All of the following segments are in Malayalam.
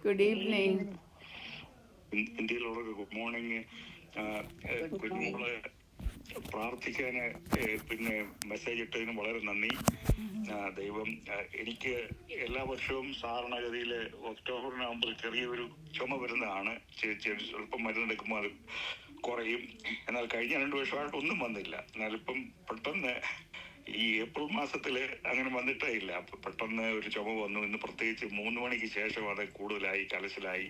Good evening. ഇന്ത്യയിലുള്ളവർക്ക് ഗുഡ് മോർണിംഗ്. കുഞ്ഞുങ്ങളെ പ്രാർത്ഥിക്കാൻ പിന്നെ മെസ്സേജ് ഇട്ടതിന് വളരെ നന്ദി. ദൈവം എനിക്ക് എല്ലാ വർഷവും സാധാരണഗതിയിൽ ഒക്ടോബർ നവംബർ ചെറിയൊരു ചുമ വരുന്നതാണ്. സ്വല്പം മരുന്നെടുക്കുമ്പോൾ അത് കുറയും. എന്നാൽ കഴിഞ്ഞ 2 വർഷമായിട്ട് ഒന്നും വന്നില്ല. എന്നാലിപ്പം പെട്ടെന്ന് ഈ ഏപ്രിൽ മാസത്തിൽ അങ്ങനെ വന്നിട്ടേ ഇല്ല. പെട്ടെന്ന് ഒരു ചുമ വന്നു. ഇന്ന് പ്രത്യേകിച്ച് 3 മണിക്ക് ശേഷം അത് കൂടുതലായി, കലശലായി.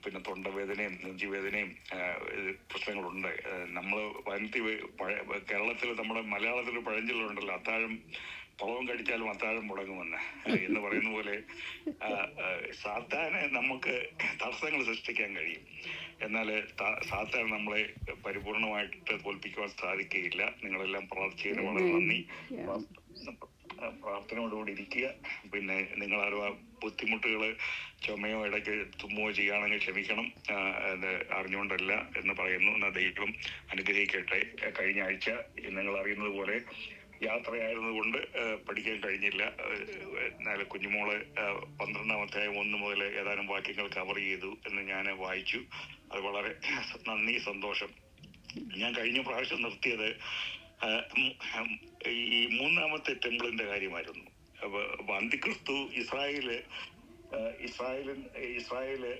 പിന്നെ തൊണ്ടവേദനയും നെഞ്ചുവേദനയും പ്രശ്നങ്ങളുണ്ട്. നമ്മൾ കേരളത്തിൽ, നമ്മുടെ മലയാളത്തിൽ പഴഞ്ചൊല്ലുണ്ടല്ലോ, അത്താഴം പഴവും കടിച്ചാലും അത്താഴം മുടങ്ങുമെന്ന് എന്ന് പറയുന്ന പോലെ സാത്താന് നമുക്ക് തടസ്സങ്ങൾ സൃഷ്ടിക്കാൻ കഴിയും. എന്നാൽ സാത്താൻ നമ്മളെ പരിപൂർണമായിട്ട് തോൽപ്പിക്കുവാൻ സാധിക്കുകയില്ല. നിങ്ങളെല്ലാം പ്രാർത്ഥിച്ചതിന് വളരെ നന്ദി. പ്രാർത്ഥനയോടുകൂടി ഇരിക്കുക. പിന്നെ നിങ്ങളാരും ആ ബുദ്ധിമുട്ടുകൾ, ചുമയോ ഇടയ്ക്ക് തുമ്മുകയോ ചെയ്യുകയാണെങ്കിൽ ക്ഷമിക്കണം. അത് അറിഞ്ഞുകൊണ്ടല്ല എന്ന് പറയുന്നു. എന്നാൽ ദൈവം അനുഗ്രഹിക്കട്ടെ. കഴിഞ്ഞ ആഴ്ച നിങ്ങൾ അറിയുന്നത് പോലെ യാത്രയായിരുന്നത് കൊണ്ട് പഠിക്കാൻ കഴിഞ്ഞില്ല. എന്നാൽ കുഞ്ഞുമോള് 12-ാം അധ്യായം 1 മുതൽ ഏതാനും വാക്യങ്ങൾ കവർ ചെയ്തു എന്ന് ഞാൻ വായിച്ചു. അത് വളരെ നന്ദി, സന്തോഷം. ഞാൻ കഴിഞ്ഞ പ്രാവശ്യം നിർത്തിയത് ഈ 3-ാമത്തെ ടെമ്പിളിന്റെ കാര്യമായിരുന്നു. അപ്പൊ അന്തിക്രിസ്തു ഇസ്രായേല്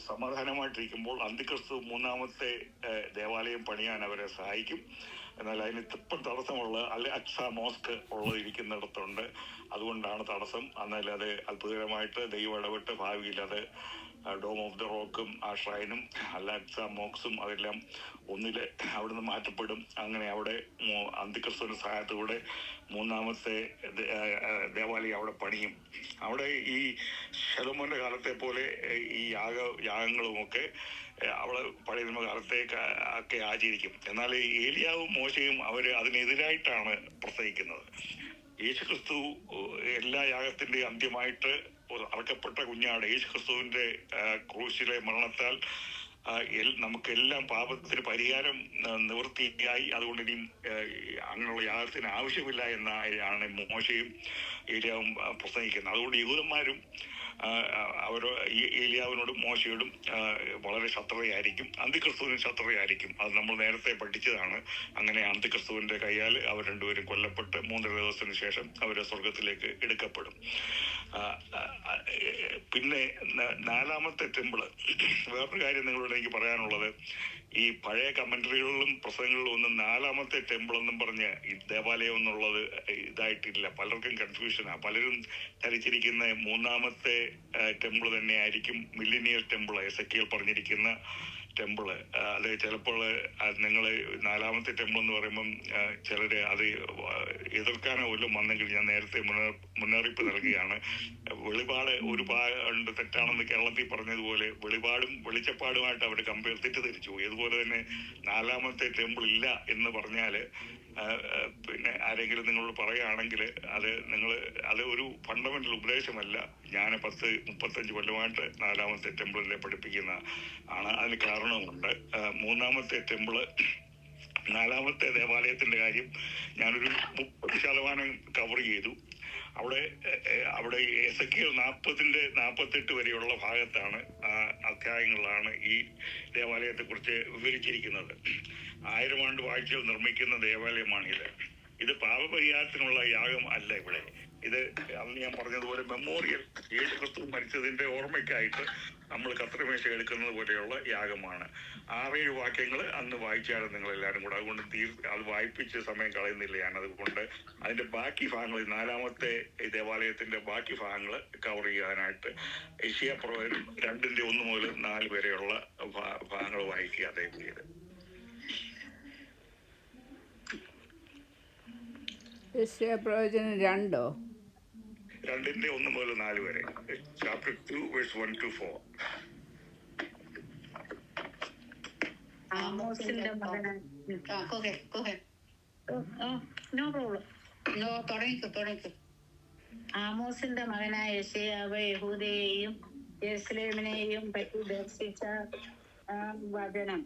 സമാധാനമായിട്ടിരിക്കുമ്പോൾ അന്തിക്രിസ്തു 3-ാമത്തെ ദേവാലയം പണിയാൻ അവരെ സഹായിക്കും. എന്നാൽ അതിന് ഇപ്പം തടസ്സമുള്ള അൽ-അക്സ മോസ്ക് ഇരിക്കുന്നിടത്തുണ്ട്. അതുകൊണ്ടാണ് തടസ്സം. എന്നാൽ അത് അത്ഭുതകരമായിട്ട് ദൈവം ഇടപെട്ട് ഭാവിയിൽ അത് ഡോം ഓഫ് ദ റോക്കും ആ ഷ്രൈനും അൽ-അക്സ മോക്സും അതെല്ലാം ഒന്നില് അവിടുന്ന് മാറ്റപ്പെടും. അങ്ങനെ അവിടെ അന്തിക്രിസ്തുവിന്റെ സഹായത്തോടെ 3-ാമത്തെ ദേവാലയം അവിടെ പണിയും. അവിടെ ഈ ശലോമോന്റെ കാലത്തെ പോലെ ഈ യാഗങ്ങളുമൊക്കെ അവിടെ പഴയ നിയമകാലത്തേക്ക് ഒക്കെ ആചരിക്കും. എന്നാൽ ഏലിയാവും മോശയും അവര് അതിനെതിരായിട്ടാണ് പ്രസംഗിക്കുന്നത്. യേശുക്രിസ്തു എല്ലാ യാഗത്തിന്റെയും അന്ത്യമായിട്ട് അറക്കപ്പെട്ട കുഞ്ഞാട് യേശുക്രിസ്തുവിന്റെ ക്രൂശിലെ മരണത്താൽ നമുക്കെല്ലാം പാപത്തിന് പരിഹാരം നിവൃത്തിയായി. അതുകൊണ്ട് ഇനിയും അങ്ങനെയുള്ള യാഗത്തിന് ആവശ്യമില്ല എന്നാണ് മോശയും ഏലിയാവും പ്രസംഗിക്കുന്നത്. അതുകൊണ്ട് യഹൂദന്മാരും ഏലിയാവിനോടും മോശയോടും വളരെ ശത്രുതയായിരിക്കും. അന്തിക്രിസ്തുവിനും ശത്രുതയായിരിക്കും. അത് നമ്മൾ നേരത്തെ പഠിച്ചതാണ്. അങ്ങനെ അന്തിക്രിസ്തുവിന്റെ കയ്യാൽ അവർ രണ്ടുപേരും കൊല്ലപ്പെട്ട് 3 ദിവസത്തിന് ശേഷം അവരെ സ്വർഗത്തിലേക്ക് എടുക്കപ്പെടും. പിന്നെ 4-ാമത്തെ ടെമ്പിള്, വേറൊരു കാര്യം നിങ്ങളോട് എനിക്ക് പറയാനുള്ളത്, ഈ പഴയ കമന്ററികളിലും പ്രസംഗങ്ങളിലും ഒന്നും 4-ാമത്തെ ടെമ്പിൾ എന്നും പറഞ്ഞ് ഈ ദേവാലയം എന്നുള്ളത് ഇതായിട്ടില്ല. പലർക്കും കൺഫ്യൂഷനാണ്. പലരും ധരിച്ചിരിക്കുന്ന 3-ാമത്തെ ടെമ്പിൾ തന്നെയായിരിക്കും മില്ലിനിയൽ ടെമ്പിൾ, എസെക്കിയേൽ പറഞ്ഞിരിക്കുന്ന ടെമ്പിള്. അത് ചിലപ്പോൾ നിങ്ങൾ 4-ാമത്തെ ടെമ്പിൾ എന്ന് പറയുമ്പം ചിലര് അത് എതിർക്കാനോ വല്ലതും വന്നെങ്കിൽ ഞാൻ നേരത്തെ മുന്നറിയിപ്പ് നൽകുകയാണ്. വെളിപാട് ഒരു ഉണ്ട്, തെറ്റാണെന്ന് കേരളത്തിൽ പറഞ്ഞതുപോലെ വെളിപാടും വെളിച്ചപ്പാടുമായിട്ട് അവർ തെറ്റിദ്ധരിച്ചു. അതുപോലെ തന്നെ 4-ാമത്തെ ടെമ്പിൾ ഇല്ല എന്ന് പറഞ്ഞാല് പിന്നെ ആരെങ്കിലും നിങ്ങളോട് പറയുകയാണെങ്കിൽ അത് ഒരു ഫണ്ടമെന്റൽ ഉപദേശമല്ല. ഞാൻ 35 കൊല്ലമായിട്ട് 4-ാമത്തെ ടെമ്പിളിലെ പഠിപ്പിക്കുന്ന ആണ്. അതിന് കാരണമുണ്ട്. 3-ാമത്തെ ടെമ്പിള്, 4-ാമത്തെ ദേവാലയത്തിന്റെ കാര്യം ഞാനൊരു 30% കവർ ചെയ്തു. അവിടെ എസെക്കിയേൽ 40-ന്റെ 48 വരെയുള്ള ഭാഗത്താണ്, അധ്യായങ്ങളിലാണ് ഈ ദേവാലയത്തെ കുറിച്ച് വിവരിച്ചിരിക്കുന്നത്. 1000 ആണ്ട് വാഴ്ചയിൽ നിർമ്മിക്കുന്ന ദേവാലയമാണിത്. ഇത് പാപപരിഹാരത്തിനുള്ള യാഗം അല്ല. ഇത് അന്ന് ഞാൻ പറഞ്ഞതുപോലെ മെമ്മോറിയൽ, യേശുക്രിസ്തു മരിച്ചതിന്റെ ഓർമ്മയ്ക്കായിട്ട് നമ്മൾ കത്രിമേശ എടുക്കുന്നത് പോലെയുള്ള യാഗമാണ്. 6-7 വാക്യങ്ങൾ അന്ന് വായിച്ചാലും നിങ്ങൾ എല്ലാവരും കൂടെ. അതുകൊണ്ട് അത് വായിപ്പിച്ച് സമയം കളയുന്നില്ല ഞാൻ. അതുകൊണ്ട് അതിന്റെ ബാക്കി ഭാഗങ്ങൾ, 4-ാമത്തെ ദേവാലയത്തിന്റെ ബാക്കി ഭാഗങ്ങൾ കവർ ചെയ്യാനായിട്ട് യെശയ്യാ പ്രവചനം 2-ന്റെ 1 മുതൽ 4 വരെയുള്ള ഭാഗങ്ങൾ വായിക്കുക. അദ്ദേഹം ചെയ്ത് യെശയ്യാ പ്രവചനം 2-ന്റെ 1 മുതൽ 4 വരെ. Chapter 2 verse 1 to 4. ആമോസിന്റെ മകനായ യെശയ്യാവ് യഹൂദയെയും യെരുശലേമിനെയും പറ്റി ദർശിച്ച വചനം.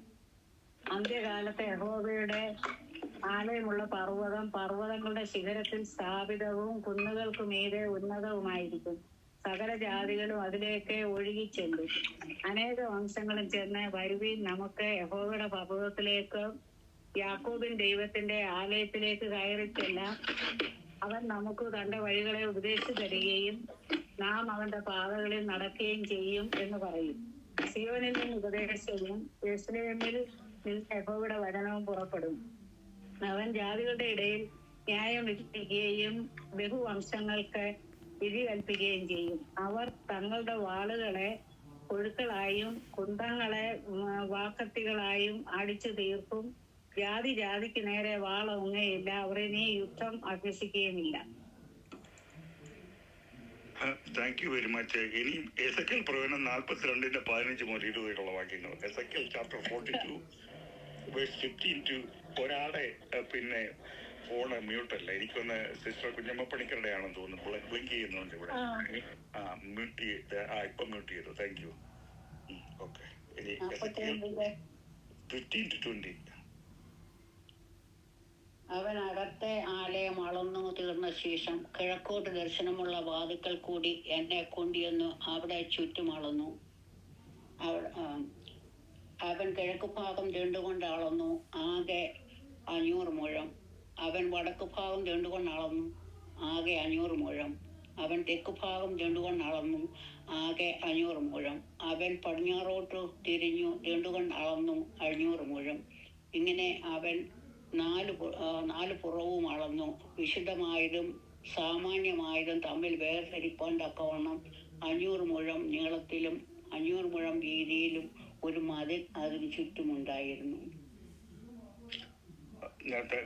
അന്ത്യകാലത്ത് യഹോവയുടെ ആലയമുള്ള പർവ്വതങ്ങളുടെ ശിഖരത്തിൽ സ്ഥാപിതവും കുന്നുകൾക്ക് മീതെ ഉന്നതവുമായിരിക്കും. സകല ജാതികളും അതിലേക്ക് ഒഴുകിച്ചെല്ലും. അനേക വംശങ്ങളും ചെന്ന് വരുവീൻ, നമുക്ക് യഹോവയുടെ പർവ്വതത്തിലേക്ക്, യാക്കോബിൻ ദൈവത്തിന്റെ ആലയത്തിലേക്ക് കയറിച്ചെല്ലാം. അവൻ നമുക്ക് തന്റെ വഴികളെ ഉപദേശിച്ചു തരികയും നാം അവന്റെ പാതകളിൽ നടക്കുകയും ചെയ്യും എന്ന് പറയും. സിയോനിൽ നിന്ന് ഉപദേശവും യെരൂശലേമിൽ നിന്ന് യഹോവയുടെ വചനവും പുറപ്പെടും. അവൻ ജാതികളുടെ ഇടയിൽ ന്യായം വിധിക്കുകയും ബഹുവംശങ്ങൾക്ക് വിധി കൽപ്പിക്കുകയും ചെയ്യും. അവർ തങ്ങളുടെ വാളുകളെ കൊഴുക്കളായും കുന്തങ്ങളെ വാക്കത്തികളായും അടിച്ചു തീർക്കും. ജാതി ജാതിക്ക് നേരെ വാളൊങ്ങയില്ല, അവർ ഇനി യുദ്ധം അഭ്യസിക്കുകയുമില്ല. Thank you very much. ഇനി എസെക്കിയേൽ പ്രവചനം 42:15 മുതൽ 20 വരെയുള്ള വാക്യങ്ങൾ. Ezekiel chapter 42 verse 15 to. ഒരാളെ പിന്നെ ഫോണ് മ്യൂട്ടല്ല, എനിക്കൊന്ന് സിസ്റ്റർ കുഞ്ഞമ്മ പണിക്കരുടെ ആണെന്ന് തോന്നുന്നു, ബ്ലിങ്ക് ചെയ്യുന്നുണ്ട് ഇവിടെ. മ്യൂട്ട് ചെയ്ത് ഇപ്പൊ മ്യൂട്ട് ചെയ്തു. Thank you. ഓക്കെ. ഇനി എസെക്കിയേൽ 15 to 20. അവൻ അകത്തെ ആലയം അളന്നു തീർന്ന ശേഷം കിഴക്കോട്ട് ദർശനമുള്ള വാതിക്കൽ കൂടി എന്നെ കൊണ്ടുവന്നു അവിടെ ചുറ്റും അളന്നു. അവൻ കിഴക്ക് ഭാഗം രണ്ടുകൊണ്ട് അളന്നു, ആകെ 500 മുഴം. അവൻ വടക്ക് ഭാഗം രണ്ടുകൊണ്ട് അളന്നു, ആകെ 500 മുഴം. അവൻ തെക്ക് ഭാഗം രണ്ടുകൊണ്ട് അളന്നു, ആകെ 500 മുഴം. അവൻ പടിഞ്ഞാറോട്ട് തിരിഞ്ഞു രണ്ടുകൊണ്ട് അളന്നു, 500 മുഴം. ഇങ്ങനെ അവൻ നാല് പുറവും അളന്നു. വിശുദ്ധമായതും സാമാന്യമായതും തമ്മിൽ വേർതിരിപ്പാൻ തക്കവണ്ണം 500 മുഴം നീളത്തിലും 500 മുഴം വീതിയിലും ഒരു മതിൽ അതിന് ചുറ്റുമുണ്ടായിരുന്നു.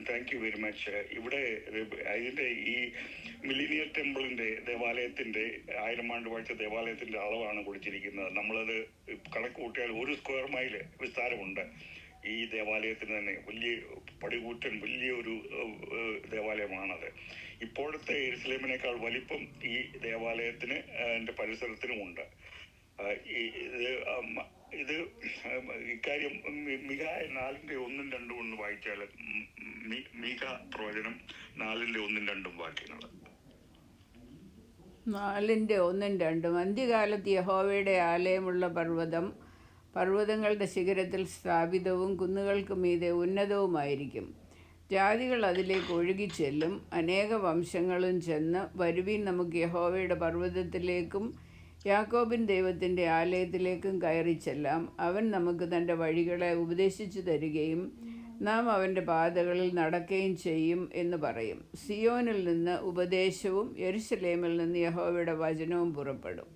Thank you very much. ഇവിടെ അതിന്റെ ഈ മില്ലിനിയർ ടെമ്പിളിന്റെ ദേവാലയത്തിന്റെ 1000 ആണ്ട് വാഴ്ച ദേവാലയത്തിന്റെ അളവാണ് കൊടുത്തിരിക്കുന്നത്. നമ്മളത് കണക്ക് കൂട്ടിയാൽ 1 സ്ക്വയർ മൈൽ വിസ്താരമുണ്ട് ഈ ദേവാലയത്തിന് തന്നെ. വലിയ പടികൂറ്റൻ വലിയൊരു ദേവാലയമാണത്. ഇപ്പോഴത്തെ യെരൂശലേമിനേക്കാൾ വലിപ്പം ഈ ദേവാലയത്തിന് അതിന്റെ പരിസരത്തിനുമുണ്ട്. ഇത് ഇക്കാര്യം മിഖായ 4:1-2 ഒന്ന് വായിച്ചാൽ, മീഖ പ്രവചനം 4:1-2 വാക്യങ്ങൾ. 4:1-2. അന്ത്യകാലത്ത് യഹോവയുടെ ആലയമുള്ള പർവ്വതങ്ങളുടെ ശിഖരത്തിൽ സ്ഥാപിതവും കുന്നുകൾക്ക് മീതെ ഉന്നതവുമായിരിക്കും. ജാതികൾ അതിലേക്ക് ഒഴുകിച്ചെല്ലും. അനേക വംശങ്ങളും ചെന്ന് വരുവീൻ, നമുക്ക് യഹോവയുടെ പർവ്വതത്തിലേക്കും യാക്കോബിൻ ദൈവത്തിൻ്റെ ആലയത്തിലേക്കും കയറിച്ചെല്ലാം. അവൻ നമുക്ക് തൻ്റെ വഴികളെ ഉപദേശിച്ചു തരികയും നാം അവൻ്റെ പാതകളിൽ നടക്കുകയും ചെയ്യും എന്ന് പറയും. സിയോനിൽ നിന്ന് ഉപദേശവും യെരൂശലേമിൽ നിന്ന് യഹോവയുടെ വചനവും പുറപ്പെടും.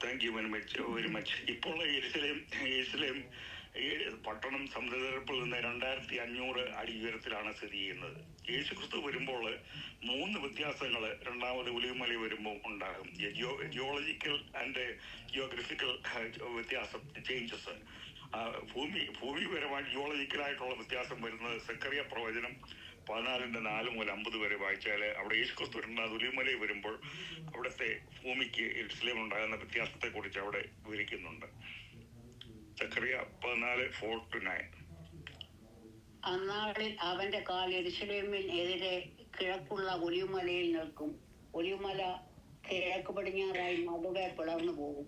Thank you very much. ഇപ്പോൾ യെരൂശലേം പട്ടണം സമുദ്രനിരപ്പിൽ നിന്ന് 2500 അടി ഉയരത്തിലാണ് സ്ഥിതി ചെയ്യുന്നത്. യേശുക്രിസ്തു വരുമ്പോൾ 3 വ്യത്യാസങ്ങൾ രണ്ടാമത് ഒലിവുമല വരുമ്പോൾ ഉണ്ടാകും. ജിയോളജിക്കൽ ആൻഡ് ജിയോഗ്രഫിക്കൽ വ്യത്യാസം, ചേഞ്ചസ്. ഭൂമിപരമായി ജിയോളജിക്കലായിട്ടുള്ള വ്യത്യാസം വരുന്നത് സെക്കറിയ പ്രവചനം 14:4 മുതൽ 50 വരെ വായിച്ചാൽ അവിടെ യേശുക്രിസ്തു രണ്ടാമത് ഒലിവുമലയിൽ വരുമ്പോൾ അവിടുത്തെ ഭൂമിക്ക് യെരൂശലേമിൽ ഉണ്ടാകുന്ന വ്യത്യാസത്തെ കുറിച്ച് അവിടെ വിവരിക്കുന്നുണ്ട്. സെക്കറിയ 14:4-9. അന്നാളിൽ അവന്റെ കാൽ യെരൂശലേമിനെതിരെ കിഴക്കുള്ള ഒലിവുമലയിൽ നിൽക്കും. ഒലിവുമല കിഴക്ക് പടിഞ്ഞാറായി നടുവെ പിളർന്നു പോകും.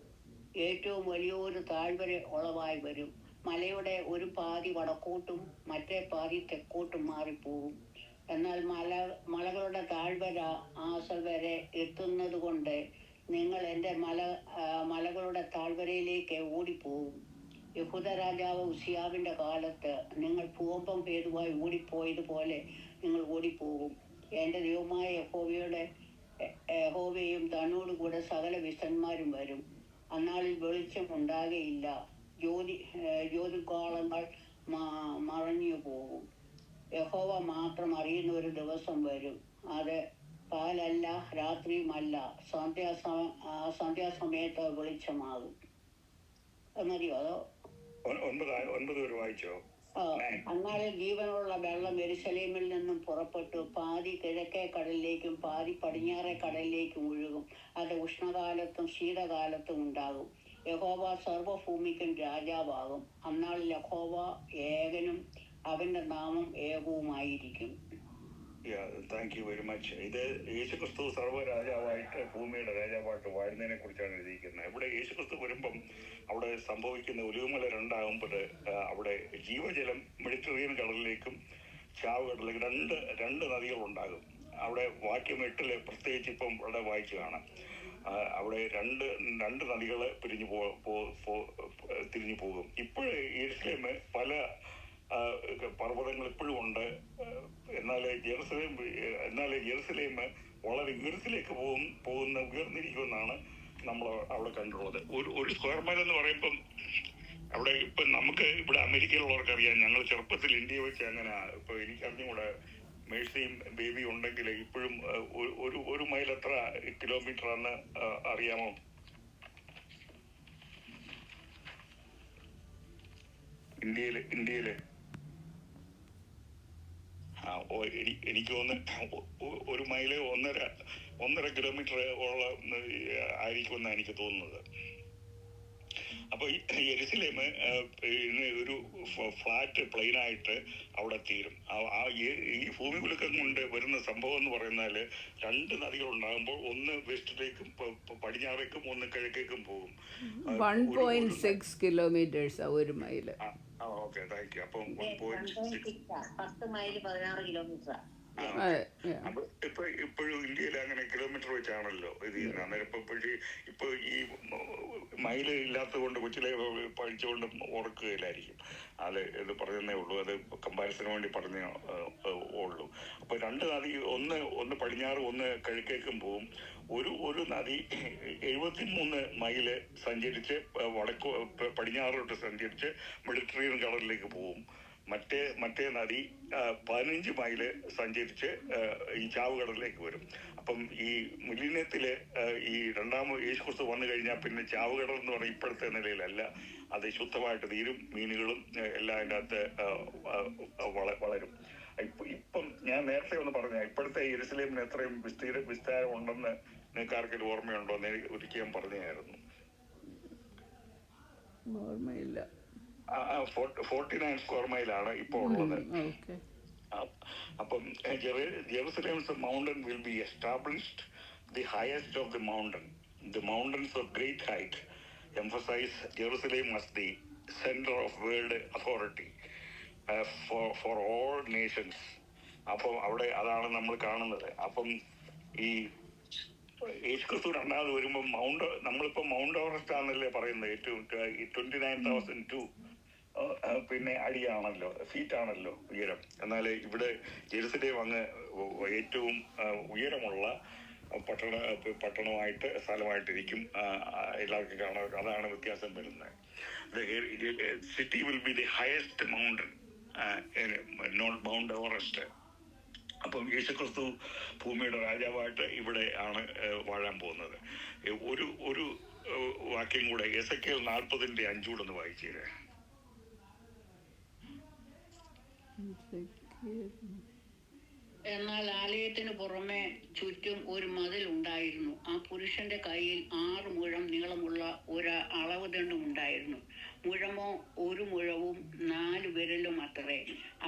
ഏറ്റവും വലിയൊരു താഴ്വര ഉളവായി വരും. മലയുടെ ഒരു പാതി വടക്കോട്ടും മറ്റേ പാതി തെക്കോട്ടും മാറിപ്പോകും. എന്നാൽ മലകളുടെ താഴ്വര ആസൽ വരെ എത്തുന്നത് കൊണ്ട് നിങ്ങൾ എൻ്റെ മലകളുടെ താഴ്വരയിലേക്ക് ഓടിപ്പോകും. യഹൂദ രാജാവ് ഉസിയാവിൻ്റെ കാലത്ത് നിങ്ങൾ ഭൂകമ്പം ഹേതുവായി ഓടിപ്പോയതുപോലെ നിങ്ങൾ ഓടിപ്പോകും. എൻ്റെ ദൈവമായ യഹോവയും തന്നോടുകൂടെ സകല വിശന്മാരും വരും. അന്നാളിൽ വെളിച്ചം ഉണ്ടാകുകയില്ല. ജ്യോതികാളങ്ങൾ മറഞ്ഞു പോകും. യഹോവ മാത്രം അറിയുന്ന ഒരു ദിവസം വരും. അത് പകലല്ല രാത്രിയുമല്ല, സന്ധ്യാസമയത്ത് വെളിച്ചമാകും. മതിയോ? അതോ 9 വരെ വായിച്ചോ? അന്നാളിൽ ജീവനുള്ള വെള്ളം യെരൂശലേമിൽ നിന്നും പുറപ്പെട്ടു പാതി കിഴക്കേ കടലിലേക്കും പാതി പടിഞ്ഞാറേ കടലിലേക്കും ഒഴുകും. അത് ഉഷ്ണകാലത്തും ശീതകാലത്തും ഉണ്ടാകും. യഹോവ സർവ്വഭൂമിക്കും രാജാവാകും. അന്നാളിൽ യഹോവ ഏകനും അവന്റെ നാമം ഏകവുമായിരിക്കും. Thank you very much. ഇത് യേശുക്രിസ്തു സർവ്വരാജാവായിട്ട് ഭൂമിയുടെ രാജാവായിട്ട് വാഴുന്നതിനെ കുറിച്ചാണ് എഴുതിയിരിക്കുന്നത്. ഇവിടെ യേശുക്രിസ്തു വരുമ്പം അവിടെ സംഭവിക്കുന്ന ഒലിവുമല രണ്ടാകുമ്പോൾ അവിടെ ജീവജലം മെഡിറ്ററേനിയൻ കടലിലേക്കും ചാവുകടലിലേക്ക് രണ്ട് നദികളുണ്ടാകും. അവിടെ വാക്യം 8 പ്രത്യേകിച്ച് ഇപ്പം ഇവിടെ വായിച്ചു കാണാം. അവിടെ രണ്ട് നദികൾ തിരിഞ്ഞു പോകും. ഇപ്പോഴേ യെരുശലേം പല പർവ്വതങ്ങൾ ഇപ്പോഴും ഉണ്ട്. എന്നാൽ യെരുശലേം വളരെ ഉയരത്തിലേക്ക് ഉയർന്നിരിക്കുമെന്നാണ് നമ്മൾ അവിടെ കണ്ടുള്ളത്. ഒരു സ്ക്വയർ മൈൽ എന്ന് പറയുമ്പം അവിടെ ഇപ്പം നമുക്ക് ഇവിടെ അമേരിക്കയിലുള്ളവർക്ക് അറിയാം. ഞങ്ങൾ ചെറുപ്പത്തിൽ ഇന്ത്യയെ വെച്ച് അങ്ങനെ ഇപ്പൊ എനിക്കറിഞ്ഞുകൂടെ മേഴ്സിയും ബേബിയും ഉണ്ടെങ്കിൽ ഇപ്പോഴും ഒരു മൈൽ എത്ര കിലോമീറ്റർ ആണെന്ന് അറിയാമോ? ഇന്ത്യയില് എനിക്ക് തോന്നുന്നു 1 മൈല് 1.5 കിലോമീറ്റർ ആയിരിക്കുമെന്നാണ് എനിക്ക് തോന്നുന്നത്. അപ്പൊ യെരുശലേം ഒരു ഫ്ലാറ്റ് പ്ലെയിനായിട്ട് അവിടെ തീരും. ഈ ഭൂമി കുലുക്കം കൊണ്ട് വരുന്ന സംഭവം എന്ന് പറയുന്നാല് 2 നദികൾ ഉണ്ടാകുമ്പോൾ ഒന്ന് വെസ്റ്റിലേക്കും പടിഞ്ഞാറേക്കും ഒന്ന് കിഴക്കേക്കും പോകും. 1.6 കിലോമീറ്റേഴ്സാ 1 മൈല്. Okay, thank you. അപ്പം 1.6 10 മൈൽ 16 കിലോമീറ്റർ. അപ്പൊ ഇപ്പോഴും ഇന്ത്യയിൽ അങ്ങനെ കിലോമീറ്റർ വെച്ചാണല്ലോ ഇത് ചെയ്യുന്നത്. അന്നേരം ഇപ്പൊ ഈ മൈല് ഇല്ലാത്തത് കൊണ്ട് കൊച്ചിലെ പഠിച്ചുകൊണ്ട് ഓർക്കുകയില്ലായിരിക്കും. അത് ഇത് പറഞ്ഞതേ ഉള്ളൂ. അത് കമ്പാരിസന് വേണ്ടി പറഞ്ഞേ ഉള്ളൂ. അപ്പൊ 2 നദി ഒന്ന് പടിഞ്ഞാറ് ഒന്ന് കിഴക്കേക്കും പോവും. ഒരു നദി 73 മൈല് സഞ്ചരിച്ച് പടിഞ്ഞാറോട്ട് സഞ്ചരിച്ച് മെഡിറ്ററേനിയൻ കടലിലേക്ക് പോവും. മറ്റേ നദി 15 മൈല് സഞ്ചരിച്ച് ഈ ചാവുകടലിലേക്ക് വരും. അപ്പം ഈ മില്ലിനിയത്തില് ഈ രണ്ടാമത് യേശുക്രിസ്തു വന്നു കഴിഞ്ഞാൽ പിന്നെ ചാവുകടൽ എന്ന് പറഞ്ഞാൽ ഇപ്പോഴത്തെ നിലയിലല്ല. അത് ശുദ്ധമായിട്ട് തീരും. മീനുകളും എല്ലാം അതിൻ്റെ അകത്ത് വളരും. ഇപ്പം ഞാൻ നേരത്തെ ഒന്ന് പറഞ്ഞ ഇപ്പോഴത്തെ യെരുശലേമിന് എത്രയും വിസ്താരം ഉണ്ടെന്ന് നിങ്ങൾക്ക് ആർക്കൊരു ഓർമ്മയുണ്ടോ എന്ന് ഒരിക്കൽ ഞാൻ പറഞ്ഞായിരുന്നു. ഓർമ്മയില്ല. 49 സ്ക്വയർ മൈലാണ് ഇപ്പോൾ ഉള്ളത്. അപ്പം Jerusalem's mountain will be established the highest of the mountains of great height emphasize Jerusalem as the center of world authority for all nations. അപ്പം അവിടെ അതാണ് നമ്മൾ കാണുന്നത്. അപ്പം ഈ യേശുക്രിസ്തു രണ്ടാമത് വരുമ്പോൾ നമ്മളിപ്പോ മൗണ്ട് എവറസ്റ്റ് ആണല്ലേ പറയുന്നത്. ഏറ്റവും 29,002 പിന്നെ അടിയാണല്ലോ, ഫീറ്റ് ആണല്ലോ ഉയരം. എന്നാൽ ഇവിടെ ജെറുസലേം അങ്ങ് ഏറ്റവും ഉയരമുള്ള പട്ടണമായിട്ട് സ്ഥലമായിട്ടിരിക്കും. എല്ലാവർക്കും കാണാൻ അതാണ് വ്യത്യാസം വരുന്നത്. City will be the highest mountain, not Mount Everest. അപ്പം യേശുക്രിസ്തു ഭൂമിയുടെ രാജാവായിട്ട് ഇവിടെ ആണ് വാഴാൻ പോകുന്നത്. ഒരു വാക്യം കൂടെ എസെക്കിയേൽ 40:5 ഒന്ന് വായിച്ചേരെ. എന്നാൽ ആലയത്തിന് പുറമെ ചുറ്റും ഒരു മതിൽ ഉണ്ടായിരുന്നു. ആ പുരുഷന്റെ കയ്യിൽ 6 മുഴം നീളമുള്ള ഒരു അളവ് ദണ്ഡും ഉണ്ടായിരുന്നു. മുഴമോ 1 മുഴവും 4 വിരലും അത്രേ.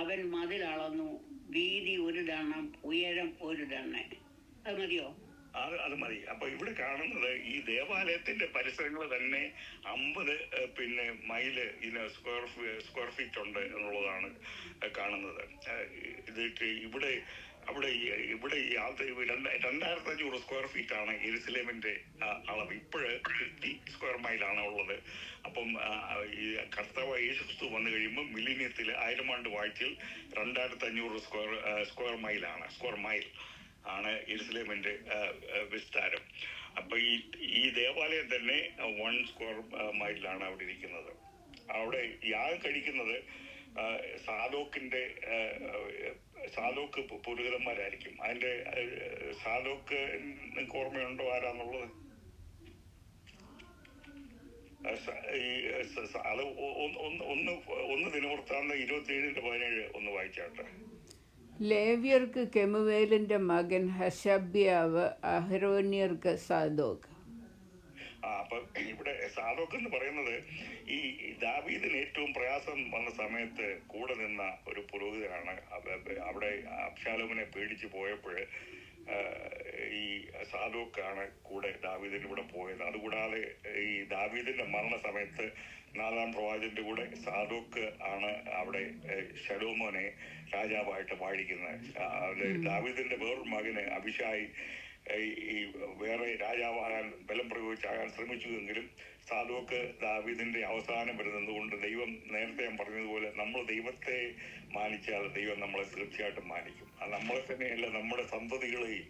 അവൻ മതിൽ അളന്നു. വീതി 1 ദണ്ണം, ഉയരം 1 ദണ്ണം. അത് മതിയോ? അത് മതി. അപ്പൊ ഇവിടെ കാണുന്നത് ഈ ദേവാലയത്തിന്റെ പരിസരങ്ങൾ തന്നെ 50 മൈല് സ്ക്വയർ ഫീറ്റ് ഉണ്ട് എന്നുള്ളതാണ് കാണുന്നത്. ഇവിടെ ഈ 2500 സ്ക്വയർ ഫീറ്റ് ആണ് യെരുശലേമിന്റെ അളവ്. ഇപ്പോഴ് 50 സ്ക്വയർ മൈലാണ് ഉള്ളത്. അപ്പം ഈ കർത്താവ് യേശുക്രിസ്തു വന്നു കഴിയുമ്പോൾ മില്ലിനിയത്തിൽ 1000 ആണ്ട് വാഴ്ചയിൽ 2500 സ്ക്വയർ മൈൽ ആണ് യെരുശലേമിന്റെ വിസ്താരം. അപ്പൊ ഈ ദേവാലയം തന്നെ 1 സ്ക്വയർ മൈലിലാണ് അവിടെ ഇരിക്കുന്നത്. അവിടെ യാഗം കഴിക്കുന്നത് സാദോക്ക് പുരോഹിതന്മാരായിരിക്കും. അതിന്റെ സാദോക്ക് നിങ്ങൾക്ക് ഓർമ്മയുണ്ടോ ആരാന്നുള്ളത്? അത് ഒന്ന് ദിനവൃത്താന്തം 27:17 ഒന്ന് വായിച്ചാട്ടെ. ലേവ്യർക്ക് കെമുവേലിന്റെ മകൻ ഹശബ്യാവ്, അഹരോന്യർക്ക് സാദോക്ക്. അപ്പൊ ഇവിടെ സാദോക്ക് എന്ന് പറയുന്നത് ഈ ദാവീദിന് ഏറ്റവും പ്രയാസം വന്ന സമയത്ത് കൂടെ നിന്ന ഒരു പുരോഹിതനാണ്. അവിടെ അബ്ശാലോമിനെ പേടിച്ചു പോയപ്പോൾ ഈ സാദോക്കാണ് കൂടെ ദാവീദിന്റെ കൂടെ പോയത്. അതുകൂടാതെ ഈ ദാവീദിന്റെ മരണ സമയത്ത് 4-ാം പ്രവാചകന്റെ കൂടെ സാദോക്ക് ആണ് അവിടെ ശലോമോനെ രാജാവായിട്ട് വാഴിക്കുന്നത്. ദാവീദിന്റെ വേറൊരു മകന് അഭിഷായി ഈ വേറെ രാജാവാകാൻ ബലം പ്രയോഗിച്ചാകാൻ ശ്രമിച്ചുവെങ്കിലും സാദോക്ക് ദാവീദിന്റെ അവസാനം വരുന്നതുകൊണ്ട് ദൈവം നേരത്തെ ഞാൻ പറഞ്ഞതുപോലെ നമ്മൾ ദൈവത്തെ മാനിച്ചാൽ ദൈവം നമ്മളെ തീർച്ചയായിട്ടും മാനിക്കും. അത് നമ്മളെ തന്നെയല്ല, നമ്മുടെ സന്തതികളെയും.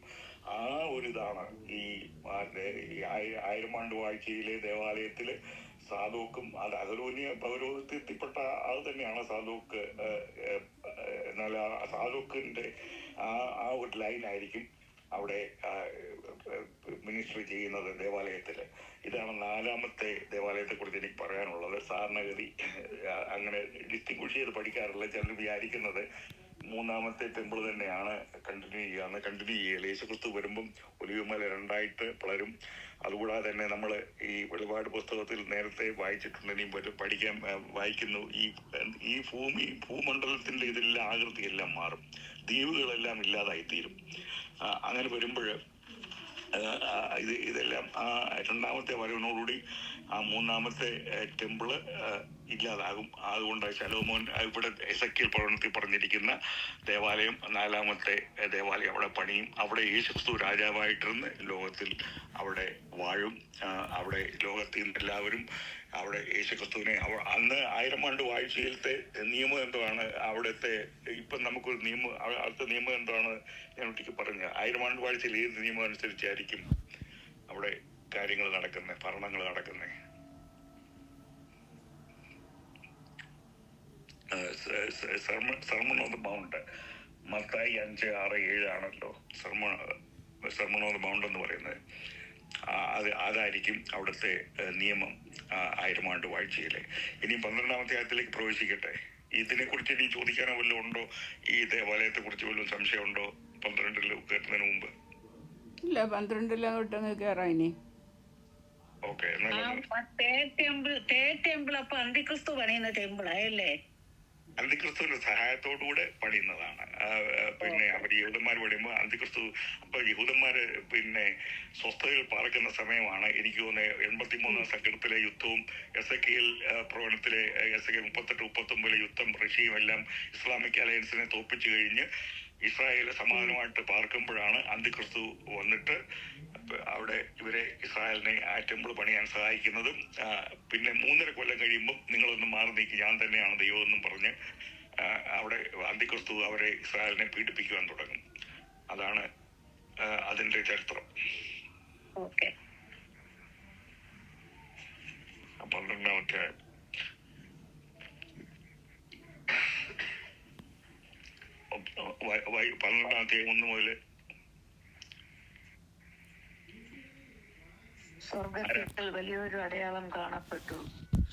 ആ ഒരു ഇതാണ് ഈ 1000 ആണ്ട് വാഴ്ചയിലെ ദേവാലയത്തില് സാദോക്കും അത് അഹരോന്യ പൗരോഹിത്യത്തിൽപ്പെട്ട ആൾ തന്നെയാണ് സാദോക്ക്. എന്നാൽ സാദോക്കിന്റെ ആ ഒരു ലൈനായിരിക്കും അവിടെ മിനിസ്ട്രി ചെയ്യുന്നത് ദേവാലയത്തില്. ഇതാണ് 4-ാമത്തെ ദേവാലയത്തെ കുറിച്ച് എനിക്ക് പറയാനുള്ളത്. സാധാരണഗതി അങ്ങനെ ഡിസ്റ്റിങ്വിഷ് ചെയ്ത് പഠിക്കാറില്ല. ചിലർ വിചാരിക്കുന്നത് 3-ാമത്തെ ടെമ്പിൾ തന്നെയാണ് കണ്ടിന്യൂ ചെയ്യുക. യേശുക്രിസ്തു വരുമ്പം ഒലിവുമല 2ആയിട്ട് പിളരും. അതുകൂടാതെ തന്നെ നമ്മൾ ഈ വെളിപാട് പുസ്തകത്തിൽ നേരത്തെ വായിച്ചിട്ടുണ്ടെങ്കിൽ വായിക്കുന്നു, ഈ ഭൂമണ്ഡലത്തിന്റെ ഇതെല്ലാം ആകൃതിയെല്ലാം മാറും, ദ്വീപുകളെല്ലാം ഇല്ലാതായിത്തീരും. അങ്ങനെ വരുമ്പോൾ ഇതെല്ലാം ആ 2-ാമത്തെ വരവിനോടുകൂടി ആ 3-ാമത്തെ ടെമ്പിള് ഇല്ലാതാകും. അതുകൊണ്ട് ശലോമോൻ ഇവിടെ എസെക്കിയേൽ പ്രവചനത്തിൽ പറഞ്ഞിരിക്കുന്ന ദേവാലയം 4-ാമത്തെ ദേവാലയം അവിടെ പണിയും. അവിടെ യേശുക്രിസ്തു രാജാവായിട്ടിരുന്ന് ലോകത്തിൽ അവിടെ വാഴും. അവിടെ ലോകത്തിൽ നിന്ന് എല്ലാവരും അവിടെ യേശുക്രിസ്തുവിനെ അന്ന് 1000 ആണ്ട് വാഴ്ചയിലത്തെ നിയമം എന്താണ്, അവിടുത്തെ ഇപ്പം നമുക്കൊരു നിയമം, അടുത്ത നിയമം എന്താണ് ഞാൻ ഒറ്റയ്ക്ക് പറഞ്ഞത്. 1000 ആണ്ട് വാഴ്ചയിൽ ഏത് നിയമം അനുസരിച്ചായിരിക്കും അവിടെ കാര്യങ്ങൾ നടക്കുന്നത്, ഭരണങ്ങൾ നടക്കുന്നത്. Sermon on the mount Mathai 5:6-7 ആണല്ലോ സർമൺ ഓൺ ദ മൗണ്ട് എന്ന് പറയുന്നത്. അതായിരിക്കും അവിടുത്തെ നിയമം 1000 ആണ്ട് വാഴ്ചയിലെ. ഇനി 12-ാമത്തെ അധ്യായത്തിലേക്ക് പ്രവേശിക്കട്ടെ. ഇതിനെ കുറിച്ച് ഇനി ചോദിക്കാനോ വല്ലതും ഉണ്ടോ? ഈ ദേവാലയത്തെ കുറിച്ച് വല്ലതും സംശയമുണ്ടോ? 12-ൽ കയറുന്നതിന് മുമ്പ് ഇല്ല, 12-ലോട്ട് കയറാം ഇനി. ഓക്കെ. ടെമ്പിൾ അപ്പൊ അന്തിക്രിസ്തു പണിയുന്ന ടെമ്പിളായല്ലേ? അന്തിക്രിസ്തുവിന്റെ സഹായത്തോടുകൂടെ പണിയുന്നതാണ്. പിന്നെ അവർ യഹൂദന്മാർ പണിയുമ്പോൾ അന്തിക്രിസ്തു, അപ്പൊ യഹൂദന്മാര് പിന്നെ സ്വസ്ഥതയിൽ പാർക്കുന്ന സമയമാണ്. എനിക്ക് തോന്നുന്നത് 83-ാം സംഘത്തിലെ യുദ്ധവും എസെക്കിയേൽ പ്രവചനത്തിലെ 38-39 യുദ്ധം റഷ്യയും എല്ലാം ഇസ്ലാമിക് അലയൻസിനെ തോൽപ്പിച്ചു കഴിഞ്ഞ് ഇസ്രായേൽ സമാധാനമായിട്ട് പാർക്കുമ്പോഴാണ് അന്തിക്രിസ്തു വന്നിട്ട് അവിടെ ഇവരെ ഇസ്രായേലിനെ ആ ടെമ്പിൾ പണിയാൻ സഹായിക്കുന്നതും. പിന്നെ 3.5 കൊല്ലം കഴിയുമ്പോൾ നിങ്ങളൊന്ന് മാറി നീക്കി, ഞാൻ തന്നെയാണ് ദൈവം എന്നും പറഞ്ഞ് അവിടെ അന്തിക്രിസ്തു അവരെ ഇസ്രായേലിനെ പീഡിപ്പിക്കുവാൻ തുടങ്ങും. അതാണ് അതിന്റെ ചരിത്രം. 12-ാമത്തെ 1 മുതൽ സ്വർഗത്തിൽ വലിയൊരു അടയാളം കാണപ്പെട്ടു.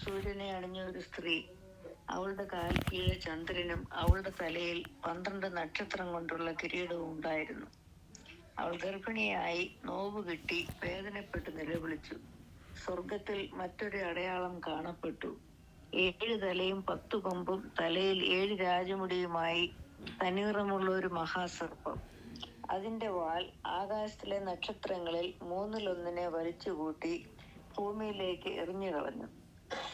സൂര്യനെ അണിഞ്ഞ ഒരു സ്ത്രീ, അവളുടെ കാൽ കീഴെ ചന്ദ്രനും അവളുടെ തലയിൽ 12 നക്ഷത്രം കൊണ്ടുള്ള കിരീടവും ഉണ്ടായിരുന്നു. അവൾ ഗർഭിണിയായി നോവ് കിട്ടി വേദനപ്പെട്ട് നിലവിളിച്ചു. സ്വർഗത്തിൽ മറ്റൊരു അടയാളം കാണപ്പെട്ടു. 7 തലയും 10 കൊമ്പും തലയിൽ 7 രാജമുടിയുമായി തനിനിറമുള്ള ഒരു മഹാസർപ്പം. അതിന്റെ വാൽ ആകാശത്തിലെ നക്ഷത്രങ്ങളിൽ 1/3 വലിച്ചുകൂട്ടി ഭൂമിയിലേക്ക് എറിഞ്ഞു കളഞ്ഞു.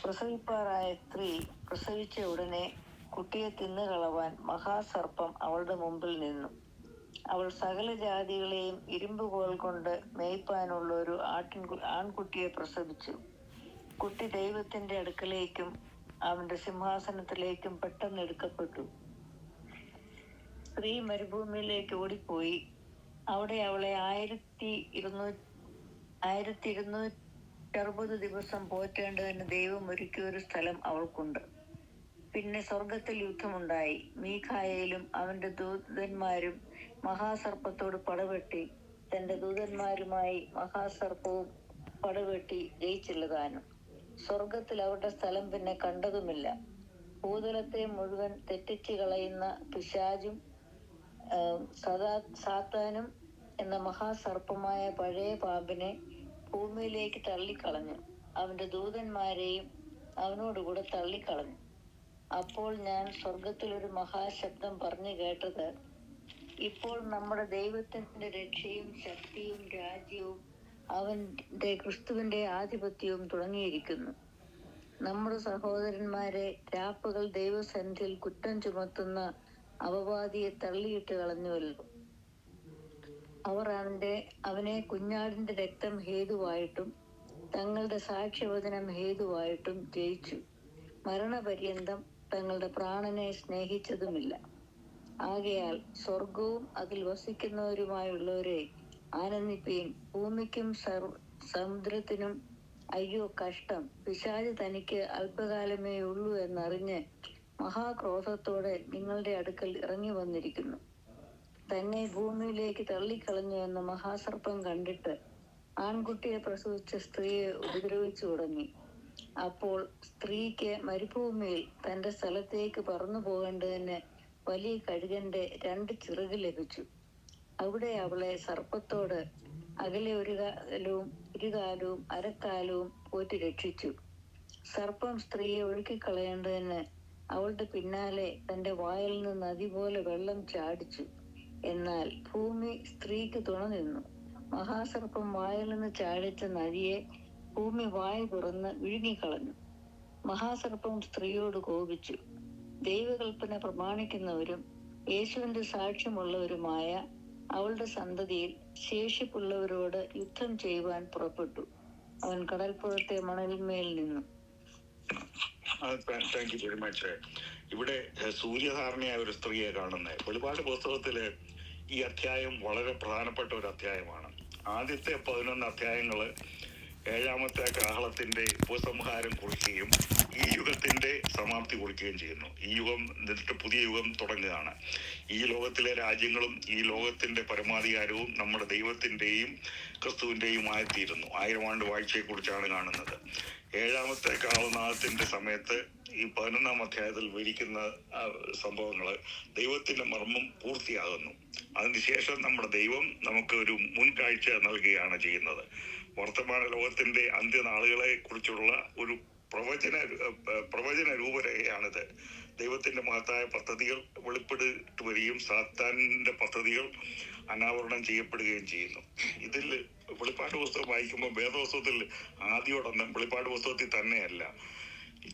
പ്രസവിപ്പാറായ സ്ത്രീ പ്രസവിച്ച ഉടനെ കുട്ടിയെ തിന്നുകളവാൻ മഹാസർപ്പം അവളുടെ മുമ്പിൽ നിന്നു. അവൾ സകല ജാതികളെയും ഇരുമ്പുകോൽ കൊണ്ട് മേയ്പ്പാനുള്ള ഒരു ആൺകുട്ടിയെ പ്രസവിച്ചു. കുട്ടി ദൈവത്തിന്റെ അടുക്കലേക്കും അവന്റെ സിംഹാസനത്തിലേക്കും പെട്ടെന്ന് എടുക്കപ്പെട്ടു. സ്ത്രീ മരുഭൂമിയിലേക്ക് ഓടിപ്പോയി. അവിടെ അവളെ 1260 ദിവസം പോറ്റേണ്ടതിന് ദൈവം ഒരുക്കിയ ഒരു സ്ഥലം അവൾക്കുണ്ട്. പിന്നെ സ്വർഗത്തിൽ യുദ്ധമുണ്ടായി. മീഖായേലും അവന്റെ ദൂതന്മാരും മഹാസർപ്പത്തോട് പടവെട്ടി. തന്റെ ദൂതന്മാരുമായി മഹാസർപ്പവും പടവെട്ടി ജയിച്ചില്ലതാനും. സ്വർഗത്തിൽ അവരുടെ സ്ഥലം പിന്നെ കണ്ടതുമില്ല. ഭൂതലത്തെ മുഴുവൻ തെറ്റിച്ച് കളയുന്ന പിശാചും സാത്താനും എന്ന മഹാസർപ്പമായ പഴയ പാമ്പിനെ ഭൂമിയിലേക്ക് തള്ളിക്കളഞ്ഞു. അവന്റെ ദൂതന്മാരെയും അവനോടുകൂടെ തള്ളിക്കളഞ്ഞു. അപ്പോൾ ഞാൻ സ്വർഗത്തിൽ ഒരു മഹാശബ്ദം പറഞ്ഞു കേട്ടത്, ഇപ്പോൾ നമ്മുടെ ദൈവത്തിന്റെ രക്ഷയും ശക്തിയും രാജ്യവും അവന്റെ ക്രിസ്തുവിന്റെ ആധിപത്യവും തുടങ്ങിയിരിക്കുന്നു. നമ്മുടെ സഹോദരന്മാരെ രാപ്പകൽ ദൈവസന്നിധിയിൽ കുറ്റം ചുമത്തുന്ന അപവാദിയെ തള്ളിയിട്ട് കളഞ്ഞുവല്ലോ. അവർ അവനെ കുഞ്ഞാടിന്റെ രക്തം ഹേതുവായിട്ടും തങ്ങളുടെ സാക്ഷ്യവചനം ഹേതുവായിട്ടും ജയിച്ചു. മരണപര്യന്തം തങ്ങളുടെ പ്രാണനെ സ്നേഹിച്ചതുമില്ല. ആകയാൽ സ്വർഗവും അതിൽ വസിക്കുന്നവരുമായുള്ളവരെ ആനന്ദിപ്പീൻ. ഭൂമിക്കും സമുദ്രത്തിനും അയ്യോ കഷ്ടം, പിശാച് തനിക്ക് അല്പകാലമേ ഉള്ളൂ എന്നറിഞ്ഞ് മഹാക്രോധത്തോടെ നിങ്ങളുടെ അടുക്കൽ ഇറങ്ങി വന്നിരിക്കുന്നു. തന്നെ ഭൂമിയിലേക്ക് തള്ളിക്കളഞ്ഞു എന്ന മഹാസർപ്പം കണ്ടിട്ട് ആൺകുട്ടിയെ പ്രസവിച്ച സ്ത്രീയെ ഉപദ്രവിച്ചു തുടങ്ങി. അപ്പോൾ സ്ത്രീക്ക് മരുഭൂമിയിൽ തന്റെ സ്ഥലത്തേക്ക് പറന്നു പോകേണ്ടതിന് വലിയ കഴുകന്റെ 2 ചിറക് ലഭിച്ചു. അവിടെ അവളെ സർപ്പത്തോട് അകലെ ഒരു കാലവും അരക്കാലവും പോറ്റി രക്ഷിച്ചു. സർപ്പം സ്ത്രീയെ ഒഴുക്കിക്കളയേണ്ടതിന് അവളുടെ പിന്നാലെ തന്റെ വായിൽ നിന്ന് നദി പോലെ വെള്ളം ചാടിച്ചു. എന്നാൽ ഭൂമി സ്ത്രീക്ക് തുണ നിന്നു. മഹാസർപ്പം വായിൽ നിന്ന് ചാടിച്ച നദിയെ ഭൂമി വായ തുറന്ന് വിഴുങ്ങിക്കളഞ്ഞു. മഹാസർപ്പം സ്ത്രീയോട് കോപിച്ചു. ദൈവകൽപ്പന പ്രമാണിക്കുന്നവരും യേശുവിന്റെ സാക്ഷ്യമുള്ളവരുമായ അവളുടെ സന്തതിയിൽ ശേഷിപ്പുള്ളവരോട് യുദ്ധം ചെയ്യുവാൻ പുറപ്പെട്ടു. അവൻ കടൽപ്പുറത്തെ മണലിന്മേൽ നിന്നു. Thank you very much. ഇവിടെ സൂര്യധാരണയായ ഒരു സ്ത്രീയെ കാണുന്നത് വെളിപാട് പുസ്തകത്തില് ഈ അധ്യായം വളരെ പ്രധാനപ്പെട്ട ഒരു അധ്യായമാണ്. ആദ്യത്തെ 11 അധ്യായങ്ങള് 7ാമത്തെ കാഹളത്തിന്റെ ഉപസംഹാരം കുറിക്കുകയും ഈ യുഗത്തിന്റെ സമാപ്തി കുറിക്കുകയും ചെയ്യുന്നു. ഈ യുഗം എന്നിട്ട് പുതിയ യുഗം തുടങ്ങുകയാണ്. ഈ ലോകത്തിലെ രാജ്യങ്ങളും ഈ ലോകത്തിന്റെ പരമാധികാരവും നമ്മുടെ ദൈവത്തിന്റെയും ക്രിസ്തുവിന്റെയും ആയിത്തീരുന്നു. 1000 ആണ്ട് വാഴ്ചയെ കുറിച്ചാണ് കാണുന്നത്. 7ാമത്തെ കാഹളനാദത്തിന്റെ സമയത്ത് ഈ 11ാം അധ്യായത്തിൽ വിവരിക്കുന്ന സംഭവങ്ങള് ദൈവത്തിന്റെ മർമ്മം പൂർത്തിയാകുന്നു. അതിനുശേഷം നമ്മുടെ ദൈവം നമുക്ക് ഒരു മുൻകാഴ്ച നൽകുകയാണ് ചെയ്യുന്നത്. വർത്തമാന ലോകത്തിന്റെ അന്ത്യനാളുകളെ കുറിച്ചുള്ള ഒരു പ്രവചന രൂപരേഖയാണിത്. ദൈവത്തിന്റെ മഹത്തായ പദ്ധതികൾ വെളിപ്പെട്ട് വരികയും സാത്താന്റെ പദ്ധതികൾ അനാവരണം ചെയ്യപ്പെടുകയും ചെയ്യുന്നു. ഇതിൽ വെളിപ്പാട് പുസ്തകം വായിക്കുമ്പോൾ വേദപുസ്തകത്തിൽ ആദ്യോടൊന്നും വെളിപ്പാട് പുസ്തകത്തിൽ തന്നെയല്ല,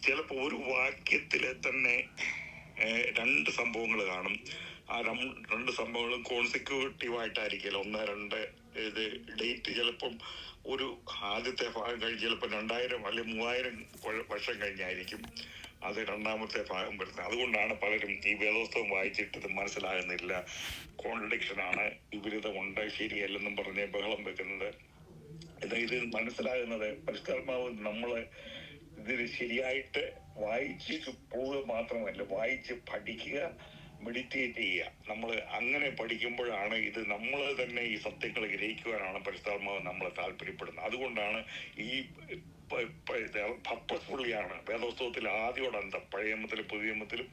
ചിലപ്പോൾ ഒരു വാക്യത്തിലെ തന്നെ 2 സംഭവങ്ങൾ കാണും. ആ 2 സംഭവങ്ങളും കോൺസിക്യൂട്ടീവായിട്ടായിരിക്കില്ല. 1, 2 ഇത് ഡേറ്റ് ചിലപ്പം ഒരു ആദ്യത്തെ ഭാഗം കഴിഞ്ഞ് ചിലപ്പോൾ 2000 അല്ലെങ്കിൽ 3000 വർഷം കഴിഞ്ഞായിരിക്കും അത് 2ാമത്തെ ഭാഗം വരുന്നത്. അതുകൊണ്ടാണ് പലരും ഈ വേദോത്സവം വായിച്ചിട്ട് ഇത് മനസ്സിലാകുന്നില്ല, കോൺട്രഡിക്ഷനാണ്, വിപരീതമുണ്ട്, ശരിയല്ലെന്നും പറഞ്ഞ് ബഹളം വെക്കുന്നത്. ഇത് മനസ്സിലാകുന്നത് പരിശുദ്ധാത്മാവ് നമ്മള് ഇതിന് ശരിയായിട്ട് വായിച്ച് പോവുക മാത്രമല്ല, വായിച്ച് പഠിക്കുക, മെഡിറ്റേറ്റ് ചെയ്യുക. നമ്മൾ അങ്ങനെ പഠിക്കുമ്പോഴാണ് ഇത് നമ്മൾ തന്നെ ഈ സത്യങ്ങൾ ഗ്രഹിക്കുവാനാണ് പരിശുദ്ധാത്മാവ് നമ്മളെ താല്പര്യപ്പെടുന്നത്. അതുകൊണ്ടാണ് ഈ പർപ്പസ്ഫുള്ളിയാണ് വേദോത്സവത്തിൽ ആദ്യോടന്തം പഴയ നിയമത്തിലും പുതിയ നിയമത്തിലും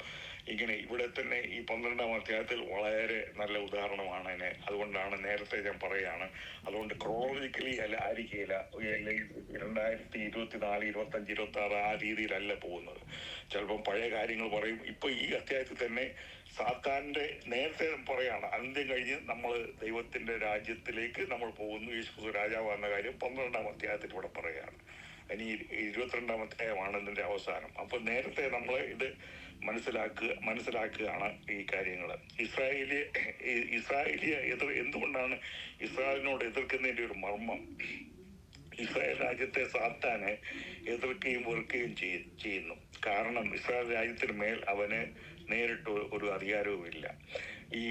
ഇങ്ങനെ. ഇവിടെ തന്നെ ഈ 12ാം അധ്യായത്തിൽ വളരെ നല്ല ഉദാഹരണമാണ് അതിനെ. അതുകൊണ്ടാണ് നേരത്തെ ഞാൻ പറയുകയാണ്, അതുകൊണ്ട് ക്രോളജിക്കലി അല്ല ആയിരിക്കില്ല, 2024, 25, 26 ആ രീതിയിലല്ല പോകുന്നത്. ചിലപ്പം പഴയ കാര്യങ്ങൾ പറയും. ഇപ്പൊ ഈ അധ്യായത്തിൽ തന്നെ സാത്താന്റെ നേരത്തെ പറയാണ് അന്ത്യം കഴിഞ്ഞ് നമ്മൾ ദൈവത്തിന്റെ രാജ്യത്തിലേക്ക് നമ്മൾ പോകുന്നു, യേശു രാജാവ് എന്ന കാര്യം 12ാം അധ്യായത്തിൽ ഇവിടെ പറയുകയാണ്. ഇനി 22ാം അധ്യായമാണ് ഇതിന്റെ അവസാനം. അപ്പൊ നേരത്തെ നമ്മൾ ഇത് മനസ്സിലാക്കുകയാണ് ഈ കാര്യങ്ങൾ. ഇസ്രായേലിയ എന്തുകൊണ്ടാണ് ഇസ്രായേലിനോട് എതിർക്കുന്നതിന്റെ ഒരു മർമ്മം? ഇസ്രായേൽ രാജ്യത്തെ സാത്താനെ എതിർക്കുകയും വെറുക്കുകയും ചെയ്യുന്നു. കാരണം ഇസ്രായേൽ രാജ്യത്തിന് മേൽ അവന് നേരിട്ട് ഒരു അധികാരവുമില്ല. ഈ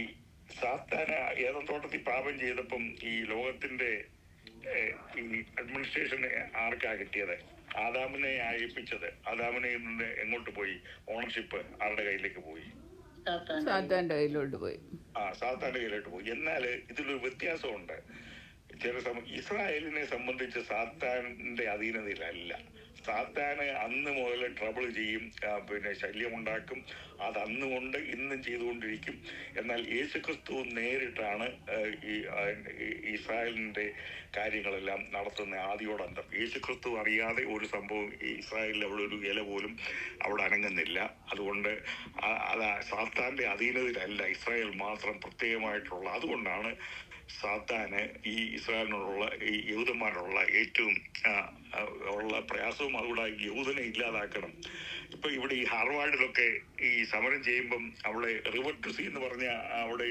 സാത്താന ഏതൻ തോട്ടത്തിൽ പാപം ചെയ്തപ്പം ഈ ലോകത്തിന്റെ ഈ അഡ്മിനിസ്ട്രേഷന് ആർക്കാ കിട്ടിയത്? ആദാമിനെ ഏൽപ്പിച്ചത്. ആദാമിനെ നിന്ന് എങ്ങോട്ട് പോയി? ഓണർഷിപ്പ് ആരുടെ കയ്യിലേക്ക് പോയി? സാത്താന്റെ കയ്യിലോട്ട് പോയി. സാത്താന്റെ കയ്യിലോട്ട് പോയി. എന്നാൽ ഇതിലൊരു വ്യത്യാസമുണ്ട്. ഇസ്രായേലിനെ സംബന്ധിച്ച് സാത്താന്റെ അധീനതയിലല്ല. സാത്താന് അന്ന് മുതൽ ട്രബിൾ ചെയ്യും, പിന്നെ ശല്യമുണ്ടാക്കും. അത് അന്നുകൊണ്ട് ഇന്നും ചെയ്തുകൊണ്ടിരിക്കും. എന്നാൽ യേശുക്രിസ്തു നേരിട്ടാണ് ഈ ഇസ്രായേലിന്റെ കാര്യങ്ങളെല്ലാം നടത്തുന്ന ആദിയോടന്തം. യേശുക്രിസ്തു അറിയാതെ ഒരു സംഭവം ഈ ഇസ്രായേലിൽ അവിടെ ഒരു ഇല പോലും അവിടെ അനങ്ങുന്നില്ല. അതുകൊണ്ട് അത് സാത്താന്റെ അധീനതയിലല്ല ഇസ്രായേൽ മാത്രം പ്രത്യേകമായിട്ടുള്ള. അതുകൊണ്ടാണ് സാത്താന് ഈ ഇസ്രായേലിനോടുള്ള ഈ യഹൂദന്മാരോടുള്ള ഏറ്റവും ഉള്ള പ്രയാസവും. അതുകൂടെ യഹൂദനെ ഇല്ലാതാക്കണം. ഇപ്പൊ ഇവിടെ ഈ ഹാർവാർഡിലൊക്കെ ഈ സമരം ചെയ്യുമ്പം അവിടെ റിവർ ടു സീ എന്ന് പറഞ്ഞ അവിടെ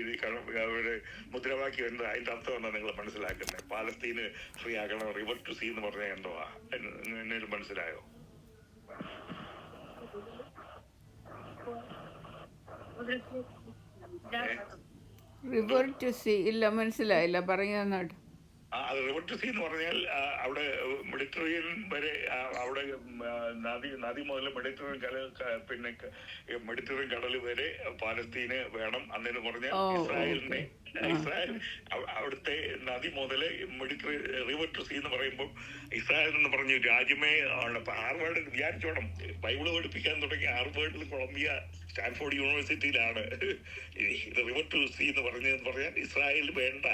അവരുടെ മുദ്രാവാക്യം എന്താ, അതിന്റെ അർത്ഥം എന്താ നിങ്ങൾ മനസ്സിലാക്കുന്നത്? പാലസ്തീന് ഫ്രീ ആക്കണം, റിവർ ടു സീ എന്ന് പറഞ്ഞാൽ എന്തുവാ എന്നേലും മനസ്സിലായോ? റിവർ ടു സീ ഇല്ല, മനസ്സിലായില്ല, പറയുന്നോട്ട്. അത് റിവർ ടു സീ എന്ന് പറഞ്ഞാൽ അവിടെ മെഡിറ്ററേനിയൻ വരെ, അവിടെ നദി മുതൽ മെഡിറ്ററേനിയൻ കടൽ വരെ പാലസ്തീന് വേണം അന്നെന്ന് പറഞ്ഞാൽ ഇസ്രായേലിനെ. ഇസ്രായേൽ അവിടുത്തെ നദി മുതൽ റിവർ ടു സീ എന്ന് പറയുമ്പോൾ ഇസ്രായേൽ എന്ന് പറഞ്ഞ രാജ്യമേ ആണ്. ഹാർവാർഡ് വിചാരിച്ചോണം, ബൈബിള് പഠിപ്പിക്കാൻ തുടങ്ങി ഹാർവാർഡിൽ, കൊളംബിയ, സ്റ്റാൻഫോർഡ് യൂണിവേഴ്സിറ്റിയിലാണ് റിവർ ടു സീ എന്ന് പറഞ്ഞാൽ ഇസ്രായേൽ വേണ്ട,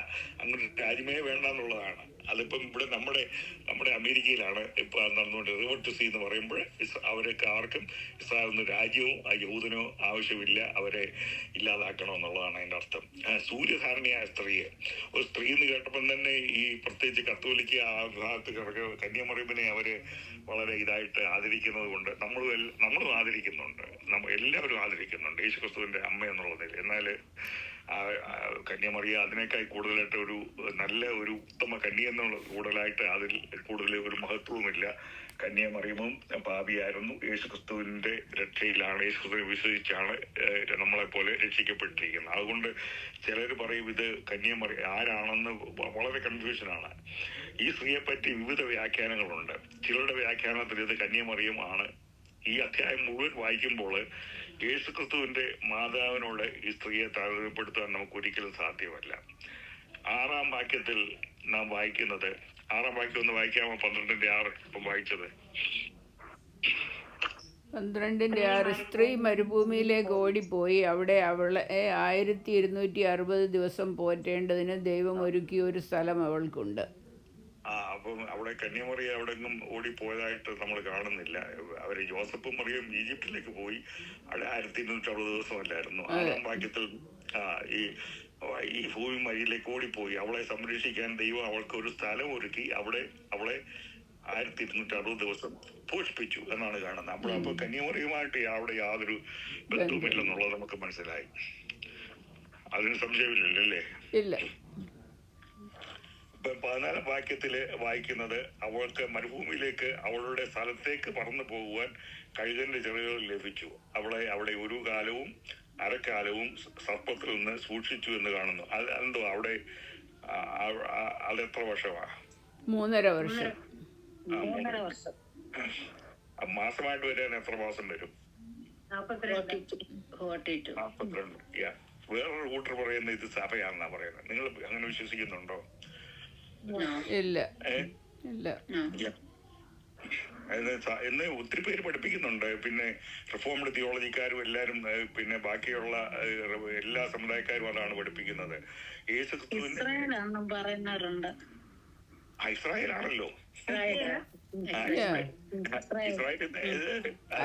അങ്ങനെ രാജ്യമേ വേണ്ട എന്നുള്ളതാണ്. അതിപ്പം ഇവിടെ നമ്മുടെ അമേരിക്കയിലാണ് ഇപ്പൊ നടന്നുകൊണ്ട് റിവർ ടു സീ എന്ന് പറയുമ്പോൾ അവരൊക്കെ ആർക്കും ഇസ്രായേലിന് രാജ്യവും യഹൂദനോ ആവശ്യമില്ല, അവരെ ഇല്ലാതാക്കണമെന്നുള്ളതാണ് അതിന്റെ അർത്ഥം. സൂര്യധാരണിയായ സ്ത്രീയെ, ഒരു സ്ത്രീ എന്ന് കേട്ടപ്പം തന്നെ ഈ പ്രത്യേകിച്ച് കത്തോലിക്ക ആ ഭാഗത്ത് കന്യാമറിയമ്പിനെ അവര് വളരെ ഇതായിട്ട് ആദരിക്കുന്നത് കൊണ്ട് നമ്മളും ആദരിക്കുന്നുണ്ട്, എല്ലാവരും ആദരിക്കുന്നുണ്ട് യേശുക്രിസ്തുവിന്റെ അമ്മ എന്നുള്ളതിൽ. എന്നാൽ കന്യാമറിയ അതിനേക്കാൾ കൂടുതലായിട്ട് നല്ല ഒരു ഉത്തമ കന്യ എന്നുള്ള കൂടുതലായിട്ട് അതിൽ കൂടുതൽ ഒരു മഹത്വവുമില്ല. കന്യാമറിയമും പാപിയായിരുന്നു, യേശുക്രിസ്തുവിന്റെ രക്ഷയിലാണ്, യേശുക്രിസ്തുവിനെ വിശ്വസിച്ചാണ് നമ്മളെപ്പോലെ രക്ഷിക്കപ്പെട്ടിരിക്കുന്നത്. അതുകൊണ്ട് ചിലർ പറയും ഇത് കന്യാമറിയ ആരാണെന്ന് വളരെ കൺഫ്യൂഷനാണ്. ഈ സ്ത്രീയെ പറ്റി വിവിധ വ്യാഖ്യാനങ്ങളുണ്ട്. ചിലരുടെ വ്യാഖ്യാനത്തിൽ ഇത് കന്യാമറിയം ആണ്. ഈ അധ്യായം മുഴുവൻ വായിക്കുമ്പോൾ യേശുക്രിസ്തുവിന്റെ മാതാവിനോട് ഈ സ്ത്രീയെ താരതമ്യപ്പെടുത്താൻ നമുക്ക് ഒരിക്കലും സാധ്യമല്ല. 6-ാം വാക്യത്തിൽ നാം വായിക്കുന്നത്, 6-ാം വാക്യം ഒന്ന് വായിക്കാമോ? 12:6 ഇപ്പം വായിച്ചത്. 12:6 സ്ത്രീ മരുഭൂമിയിലേക്ക് ഓടിപ്പോയി. അവിടെ അവളെ 1260 ദിവസം പോറ്റേണ്ടതിന് ദൈവം ഒരുക്കിയ ഒരു സ്ഥലം അവൾക്കുണ്ട്. അപ്പം അവിടെ കന്യാമറിയ എവിടെങ്ങും ഓടിപ്പോയതായിട്ട് നമ്മൾ കാണുന്നില്ല. അവര് ജോസഫും മറിയം ഈജിപ്തിലേക്ക് പോയി. അവിടെ 1260 ദിവസമല്ലായിരുന്നു. 6-ാം വാക്യത്തിൽ ഈ ഭൂമി മരിയിലേക്ക് ഓടിപ്പോയി. അവളെ സംരക്ഷിക്കാൻ ദൈവം അവൾക്ക് ഒരു സ്ഥലം ഒരുക്കി അവിടെ അവളെ 1260 ദിവസം പോഷിപ്പിച്ചു എന്നാണ് കാണുന്നത്. അപ്പൊ കന്യാമറിയുമായിട്ട് അവിടെ യാതൊരു ബന്ധവുമില്ലെന്നുള്ളത് നമുക്ക് മനസ്സിലായി. അതിന് സംശയമില്ലല്ലേ? ഇല്ല. 14-ാം വാക്യത്തില് വായിക്കുന്നത്, അവൾക്ക് മരുഭൂമിയിലേക്ക് അവളുടെ സ്ഥലത്തേക്ക് പറന്നു പോകുവാൻ കഴുകന്റെ ചിറകുകൾ ലഭിച്ചു. അവളെ അവിടെ ഒരു കാലവും അരക്കാലവും സർപ്പത്തിൽ നിന്ന് സൂക്ഷിച്ചു എന്ന് കാണുന്നു. അതെന്തോ അവിടെ അതെത്ര വർഷമാ? 3.5 വർഷം. മാസമായിട്ട് വരാൻ എത്ര മാസം വരും? 42. വേറൊരു കൂട്ടർ പറയുന്നത് ഇത് സഭയാണെന്നാ പറയുന്നത്. നിങ്ങൾ അങ്ങനെ വിശ്വസിക്കുന്നുണ്ടോ? ഇല്ല ഇല്ല. എന്ന് ഒത്തിരി പേര് പഠിപ്പിക്കുന്നുണ്ട്. പിന്നെ റിഫോംഡ് തിയോളജിക്കാരും എല്ലാരും, പിന്നെ ബാക്കിയുള്ള എല്ലാ സമുദായക്കാരും അതാണ് പഠിപ്പിക്കുന്നത്. ഇസ്രായേലാണല്ലോ.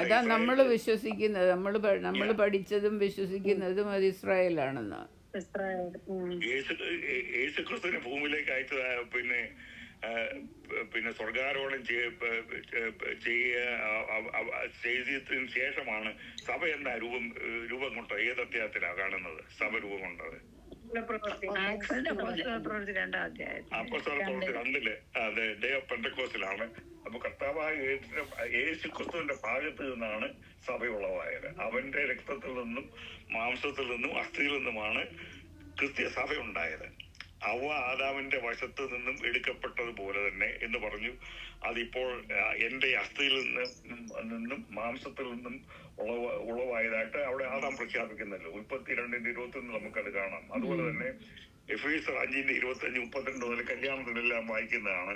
അതാ നമ്മള് വിശ്വസിക്കുന്നത്, നമ്മള് പഠിച്ചതും വിശ്വസിക്കുന്നതും അത് ഇസ്രായേലാണെന്ന്. യേശുക്രിസ്തുവിനെ ഭൂമിയിലേക്ക് അയച്ചത് പിന്നെ സ്വർഗാരോഹണം ചെയ്തതിന് ശേഷമാണ് സഭ എന്താ രൂപം കൊണ്ടത്? ഏത് അധ്യായത്തിലാണ് കാണുന്നത് സഭ രൂപം കൊണ്ടത്? അപ്പോസ്തലപ്രവൃത്തി 2 അതെ, ഡേ ഓഫ് പെന്തക്കോസ്റ്റിലാണ്. അപ്പൊ കർത്താവായ യേശുക്രിസ്തുവിന്റെ ഭാഗത്ത് നിന്നാണ് സഭ ഉളവായത്. അവന്റെ രക്തത്തിൽ നിന്നും മാംസത്തിൽ നിന്നും അസ്ഥിയിൽ നിന്നുമാണ് ക്രിസ്തീയ സഭ ഉണ്ടായത്. അവ ആദാമിന്റെ വശത്ത് നിന്നും എടുക്കപ്പെട്ടതുപോലെ തന്നെ എന്ന് പറഞ്ഞു. അതിപ്പോൾ എന്റെ അസ്ഥിയിൽ നിന്നും മാംസത്തിൽ നിന്നും ഉളവായതായിട്ട് അവിടെ ആദാം പ്രഖ്യാപിക്കുന്നല്ലോ. 32:21 നമുക്കത് കാണാം. അതുപോലെ തന്നെ എഫേസ്യർ 5:25-32 മുതൽ കല്യാണത്തിനെല്ലാം വായിക്കുന്നതാണ്.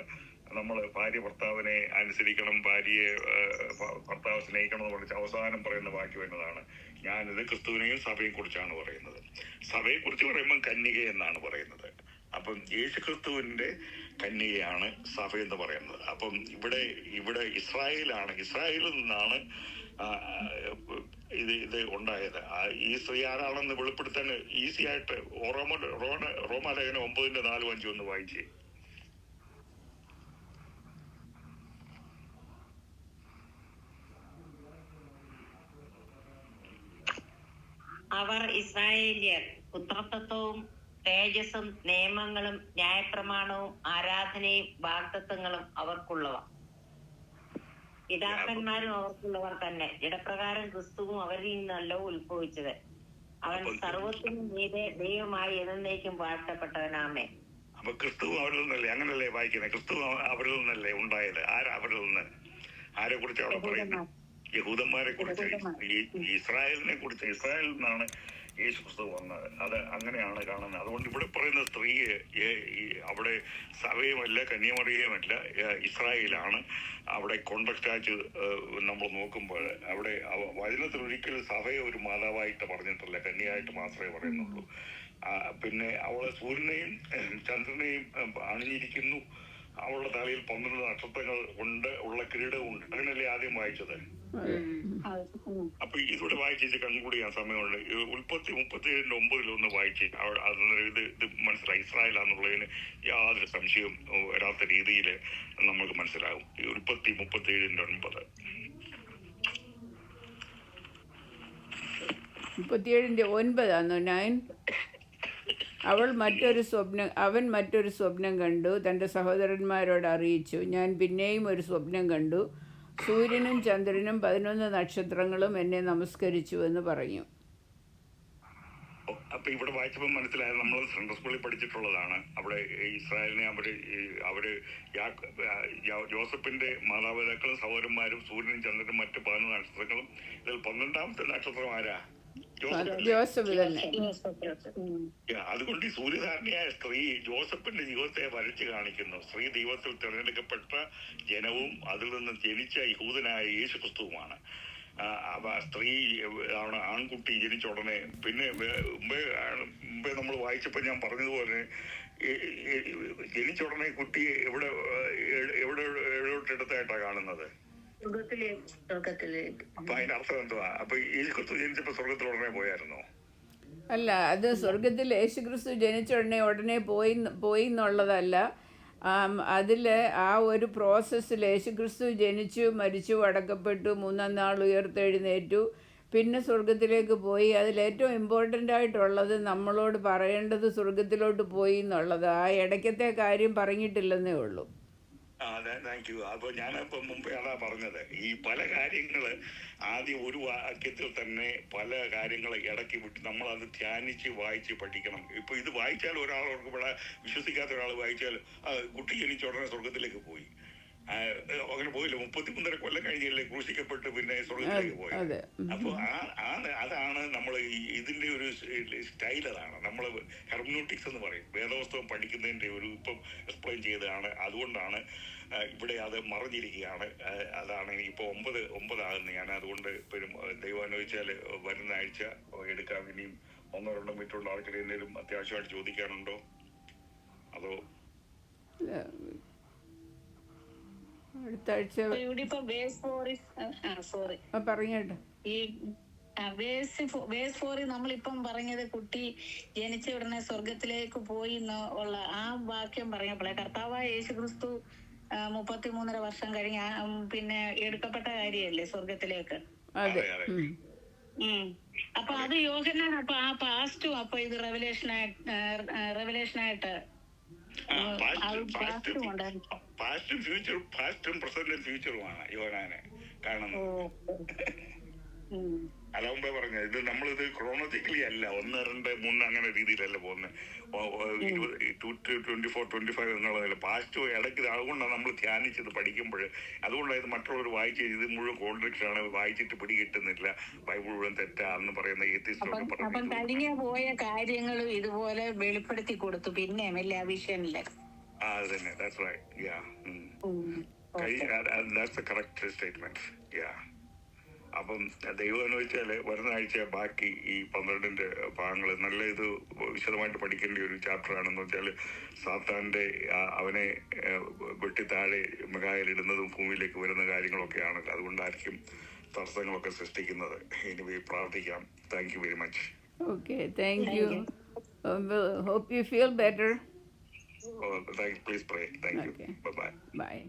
നമ്മൾ ഭാര്യ ഭർത്താവിനെ അനുസരിക്കണം, ഭാര്യയെ ഭർത്താവ് സ്നേഹിക്കണം എന്ന് പറഞ്ഞ് അവസാനം പറയുന്ന വാക്യം എന്നതാണ്. ഞാനിത് ക്രിസ്തുവിനെയും സഭയെ കുറിച്ചാണ് പറയുന്നത്. സഭയെ കുറിച്ച് പറയുമ്പോൾ കന്യക എന്നാണ് പറയുന്നത്. അപ്പം യേശുക്രിസ്തുവിന്റെ കന്യകയാണ് സഭ എന്ന് പറയുന്നത്. അപ്പം ഇവിടെ ഇസ്രായേലിൽ നിന്നാണ് ഇത് ഉണ്ടായത്. ഈ സ്ത്രീ ആരാണെന്ന് വെളിപ്പെടുത്താൻ ഈസി ആയിട്ട് റോമാലേഖനം 9:4-5 ഒന്ന് വായിച്ചേ. അവർ ഇസ്രായേല്യർ പുത്രത്വവും തേജസ്സും നിയമങ്ങളും ന്യായപ്രമാണവും ആരാധനയും വാഗ്ദത്തങ്ങളും അവർക്കുള്ളവ. പിതാക്കന്മാരും അവർക്കുള്ളവർ തന്നെ. ജഡപ്രകാരം ക്രിസ്തുവും അവരിൽ നിന്നല്ലോ ഉത്ഭവിച്ചത്. അവൻ സർവത്തിനും മീതെ ദൈവമായി എന്നേക്കും വാഴ്ത്തപ്പെട്ടവനാമേ. അപ്പൊ ക്രിസ്തു അവരിൽ നിന്നല്ലേ, അങ്ങനല്ലേ വായിക്കുന്നത്? ക്രിസ്തു അവരിൽ നിന്നല്ലേ ഉണ്ടായത്? ആരാ അവരിൽ നിന്ന്? ആരെ കുറിച്ച് അവിടെ പറയുന്നത്? യഹൂദന്മാരെ കുറിച്ച്, ഇസ്രായേലിനെ കുറിച്ച്. ഇസ്രായേലിൽ നിന്നാണ് യേശു ക്രിസ്തു വന്നത്. അത് അങ്ങനെയാണ് കാണുന്നത്. അതുകൊണ്ട് ഇവിടെ പറയുന്ന സ്ത്രീയെ അവിടെ സഭയുമല്ല, കന്യാമറിയുമല്ല, ഇസ്രായേലാണ്. അവിടെ കോണ്ടക്റ്റാച്ച് നമ്മൾ നോക്കുമ്പോൾ അവിടെ വചനത്തിൽ ഒരിക്കലും സഭയെ ഒരു മാതാവായിട്ട് പറഞ്ഞിട്ടില്ല, കന്യയായിട്ട് മാത്രമേ പറയുന്നുള്ളൂ. പിന്നെ അവളെ സൂര്യനെയും ചന്ദ്രനെയും അണിഞ്ഞിരിക്കുന്നു, അവളുടെ തലയിൽ 12 നക്ഷത്രങ്ങൾ ഉള്ള കിരീടവും ഉണ്ട്. അങ്ങനെയല്ലേ ആദ്യം വായിച്ചത്? അപ്പൊ ഇതിവിടെ വായിച്ച് കൺകൂടി ചെയ്യാൻ സമയമുണ്ട്. ഉൽപ്പത്തി 37:9 വായിച്ച് ഇത് മനസ്സിലായി. ഇസ്രായേലാന്നുള്ളതിന് യാതൊരു സംശയവും വരാത്ത രീതിയിൽ നമുക്ക് മനസ്സിലാകും. ഉൽപ്പത്തി 37:9. 37:9. അവൻ മറ്റൊരു സ്വപ്നം കണ്ടു, തൻ്റെ സഹോദരന്മാരോട് അറിയിച്ചു. ഞാൻ പിന്നെയും ഒരു സ്വപ്നം കണ്ടു, സൂര്യനും ചന്ദ്രനും 11 നക്ഷത്രങ്ങളും എന്നെ നമസ്കരിച്ചു എന്ന് പറഞ്ഞു. അപ്പൊ ഇവിടെ വായിച്ചപ്പോൾ മനസ്സിലായത്, നമ്മൾ സെൻട്രൽ സ്കൂളിൽ പഠിച്ചിട്ടുള്ളതാണ്. അവിടെ ഇസ്രായേലിനെ അവര് ജോസഫിന്റെ മാതാപിതാക്കളും സഹോദരന്മാരും സൂര്യനും ചന്ദ്രനും മറ്റ് 11 നക്ഷത്രങ്ങളും. ഇതിൽ 12ാമത്തെ നക്ഷത്രം ആരാ? ജോസഫ് തന്നെ. അതുകൊണ്ട് ഈ സൂര്യധാരണിയായ സ്ത്രീ ജോസഫിന്റെ ജീവിതത്തെ വരച്ചു കാണിക്കുന്നു. സ്ത്രീ ദൈവത്തിൽ തിരഞ്ഞെടുക്കപ്പെട്ട ജനവും അതിൽ നിന്ന് ജനിച്ച യഹൂദനായ യേശു ക്രിസ്തുവുമാണ്. സ്ത്രീ ആണ് ആൺകുട്ടി ജനിച്ച ഉടനെ. പിന്നെ മുമ്പേ നമ്മൾ വായിച്ചപ്പോൾ ഞാൻ പറഞ്ഞതുപോലെ ജനിച്ച ഉടനെ കുട്ടിയെ എവിടെയോട്ടെടുത്തായിട്ടാണ് കാണുന്നത്? അപ്പൊ അതിന്റെ അർത്ഥം എന്തുവാ? അപ്പൊ യേശുക്രിസ്തു ജനിച്ചപ്പോ സ്വർഗത്തിൽ ഉടനെ പോയായിരുന്നോ? അല്ല, അത് സ്വർഗത്തിൽ യേശുക്രിസ്തു ജനിച്ച ഉടനെ പോയി എന്നുള്ളതല്ല. അതിൽ ആ ഒരു പ്രോസസ്സിൽ യേശുക്രിസ്തു ജനിച്ചു, മരിച്ചു, അടക്കപ്പെട്ടു, 3-ാം നാൾ ഉയർത്തെഴുന്നേറ്റു, പിന്നെ സ്വർഗത്തിലേക്ക് പോയി. അതിലേറ്റവും ഇമ്പോർട്ടൻ്റ് ആയിട്ടുള്ളത് നമ്മളോട് പറയേണ്ടത് സ്വർഗത്തിലോട്ട് പോയി എന്നുള്ളത്. ആ ഇടയ്ക്കത്തെ കാര്യം പറഞ്ഞിട്ടില്ലെന്നേ ഉള്ളൂ. Thank you. അപ്പൊ ഞാനിപ്പോ മുമ്പേ അതാ പറഞ്ഞത്. ഈ പല കാര്യങ്ങള് ആദ്യം ഒരു വാക്യത്തിൽ തന്നെ പല കാര്യങ്ങൾ ഇടയ്ക്ക് വിട്ട് നമ്മളത് ധ്യാനിച്ച് വായിച്ച് പഠിക്കണം. ഇപ്പൊ ഇത് വായിച്ചാൽ ഒരാൾക്ക് ഇവിടെ വിശ്വസിക്കാത്ത ഒരാൾ വായിച്ചാൽ കുട്ടി ജനിച്ച ഉടനെ സ്വർഗത്തിലേക്ക് പോയി. അങ്ങനെ പോയില്ല. 33 കൊല്ലം കഴിഞ്ഞല്ലേ ക്രൂശിക്കപ്പെട്ട് പിന്നെ സ്വർഗത്തിലേക്ക് പോയത്. അപ്പൊ അതാണ് നമ്മൾ ഇതിന്റെ ഒരു സ്റ്റൈൽ. അതാണ് നമ്മൾ ഹെർമനോട്ടിക്സ് എന്ന് പറയും. വേദപുസ്തകം പഠിക്കുന്നതിന്റെ ഒരു ഇപ്പം എക്സ്പ്ലെയിൻ ചെയ്തതാണ്. അതുകൊണ്ടാണ് ഇവിടെ അത് മറിഞ്ഞിരിക്കുകയാണ്. അതാണ് ഇനിയിപ്പോൾ 9 ആകുന്നു. ഞാൻ അതുകൊണ്ട് ദൈവം അനുവദിച്ചാൽ വരുന്ന ആഴ്ച എടുക്കാം. ഇനിയും 1-2 മിനിറ്റുള്ള ആൾക്കാർ എന്തെങ്കിലും അത്യാവശ്യമായിട്ട് ചോദിക്കാനുണ്ടോ? അതോ അടുത്ത ആഴ്ച പറഞ്ഞോട്ടെ. ഈ വേസ് 4 നമ്മളിപ്പം പറഞ്ഞത് കുട്ടി ജനിച്ച ഉടനെ സ്വർഗത്തിലേക്ക് പോയി ഉള്ള ആ വാക്യം പറഞ്ഞപ്പോഴേ കർത്താവായ യേശുക്രിസ്തു 33.5 വർഷം കഴിഞ്ഞ പിന്നെ എടുക്കപ്പെട്ട കാര്യമല്ലേ സ്വർഗത്തിലേക്ക്. അപ്പൊ അത് യോഹന്നാൻ. അപ്പൊ ആ പാസ്റ്റും അപ്പൊ ഇത് റെവലേഷനായിട്ട് പാസ്റ്റും ഫ്യൂച്ചറും പ്രസന്റും ഫ്യൂച്ചറുമാണ് യോഹന്നാനെ കാണുന്നത്. അല്ല മുമ്പേ പറഞ്ഞ ഇത് നമ്മളിത് ക്രോണോളജിക്കലി അല്ല 1, 2, 3 അങ്ങനെ രീതിയിലല്ല പോകുന്നത്. 24 എന്നുള്ളതല്ല, പാസ്റ്റ് ഇടയ്ക്ക്. അതുകൊണ്ടാണ് നമ്മൾ ധ്യാനിച്ചത് പഠിക്കുമ്പോൾ. അതുകൊണ്ടാണ് ഇത് മറ്റുള്ളവർ വായിച്ച് ഇത് മുഴുവൻ കോൺട്രിക്ഷൻ ആണ്, വായിച്ചിട്ട് പിടി കിട്ടുന്നില്ല, ബൈബിൾ മുഴുവൻ തെറ്റാന്ന് പറയുന്ന ഏത്തിസ്റ്റൊക്കെ അപ്പം പറഞ്ഞു. കഴിഞ്ഞ പോയ കാര്യങ്ങളും ഇതുപോലെ വെളിപ്പെടുത്തി കൊടുത്തു പിന്നെ എല്ലാ വിഷയമില്ല. അത് തന്നെ, that's right, yeah. That's the correct statement, yeah. അപ്പം ദൈവം എന്ന് വെച്ചാല് വരുന്ന ആഴ്ച ബാക്കി ഈ 12 ഭാഗങ്ങൾ നല്ല ഇത് വിശദമായിട്ട് പഠിക്കേണ്ട ഒരു ചാപ്റ്റർ ആണെന്ന് വെച്ചാൽ സാത്താന്റെ അവനെ വെട്ടി താഴെ മിഖായേലിടുന്നതും ഭൂമിയിലേക്ക് വരുന്ന കാര്യങ്ങളൊക്കെയാണ്. അതുകൊണ്ടായിരിക്കും തടസ്സങ്ങളൊക്കെ സൃഷ്ടിക്കുന്നത്. ഇനി പ്രാർത്ഥിക്കാം. Thank you very much. Okay, thank you. Hope you feel better. Please pray. Thank you. Okay. Bye-bye. Bye.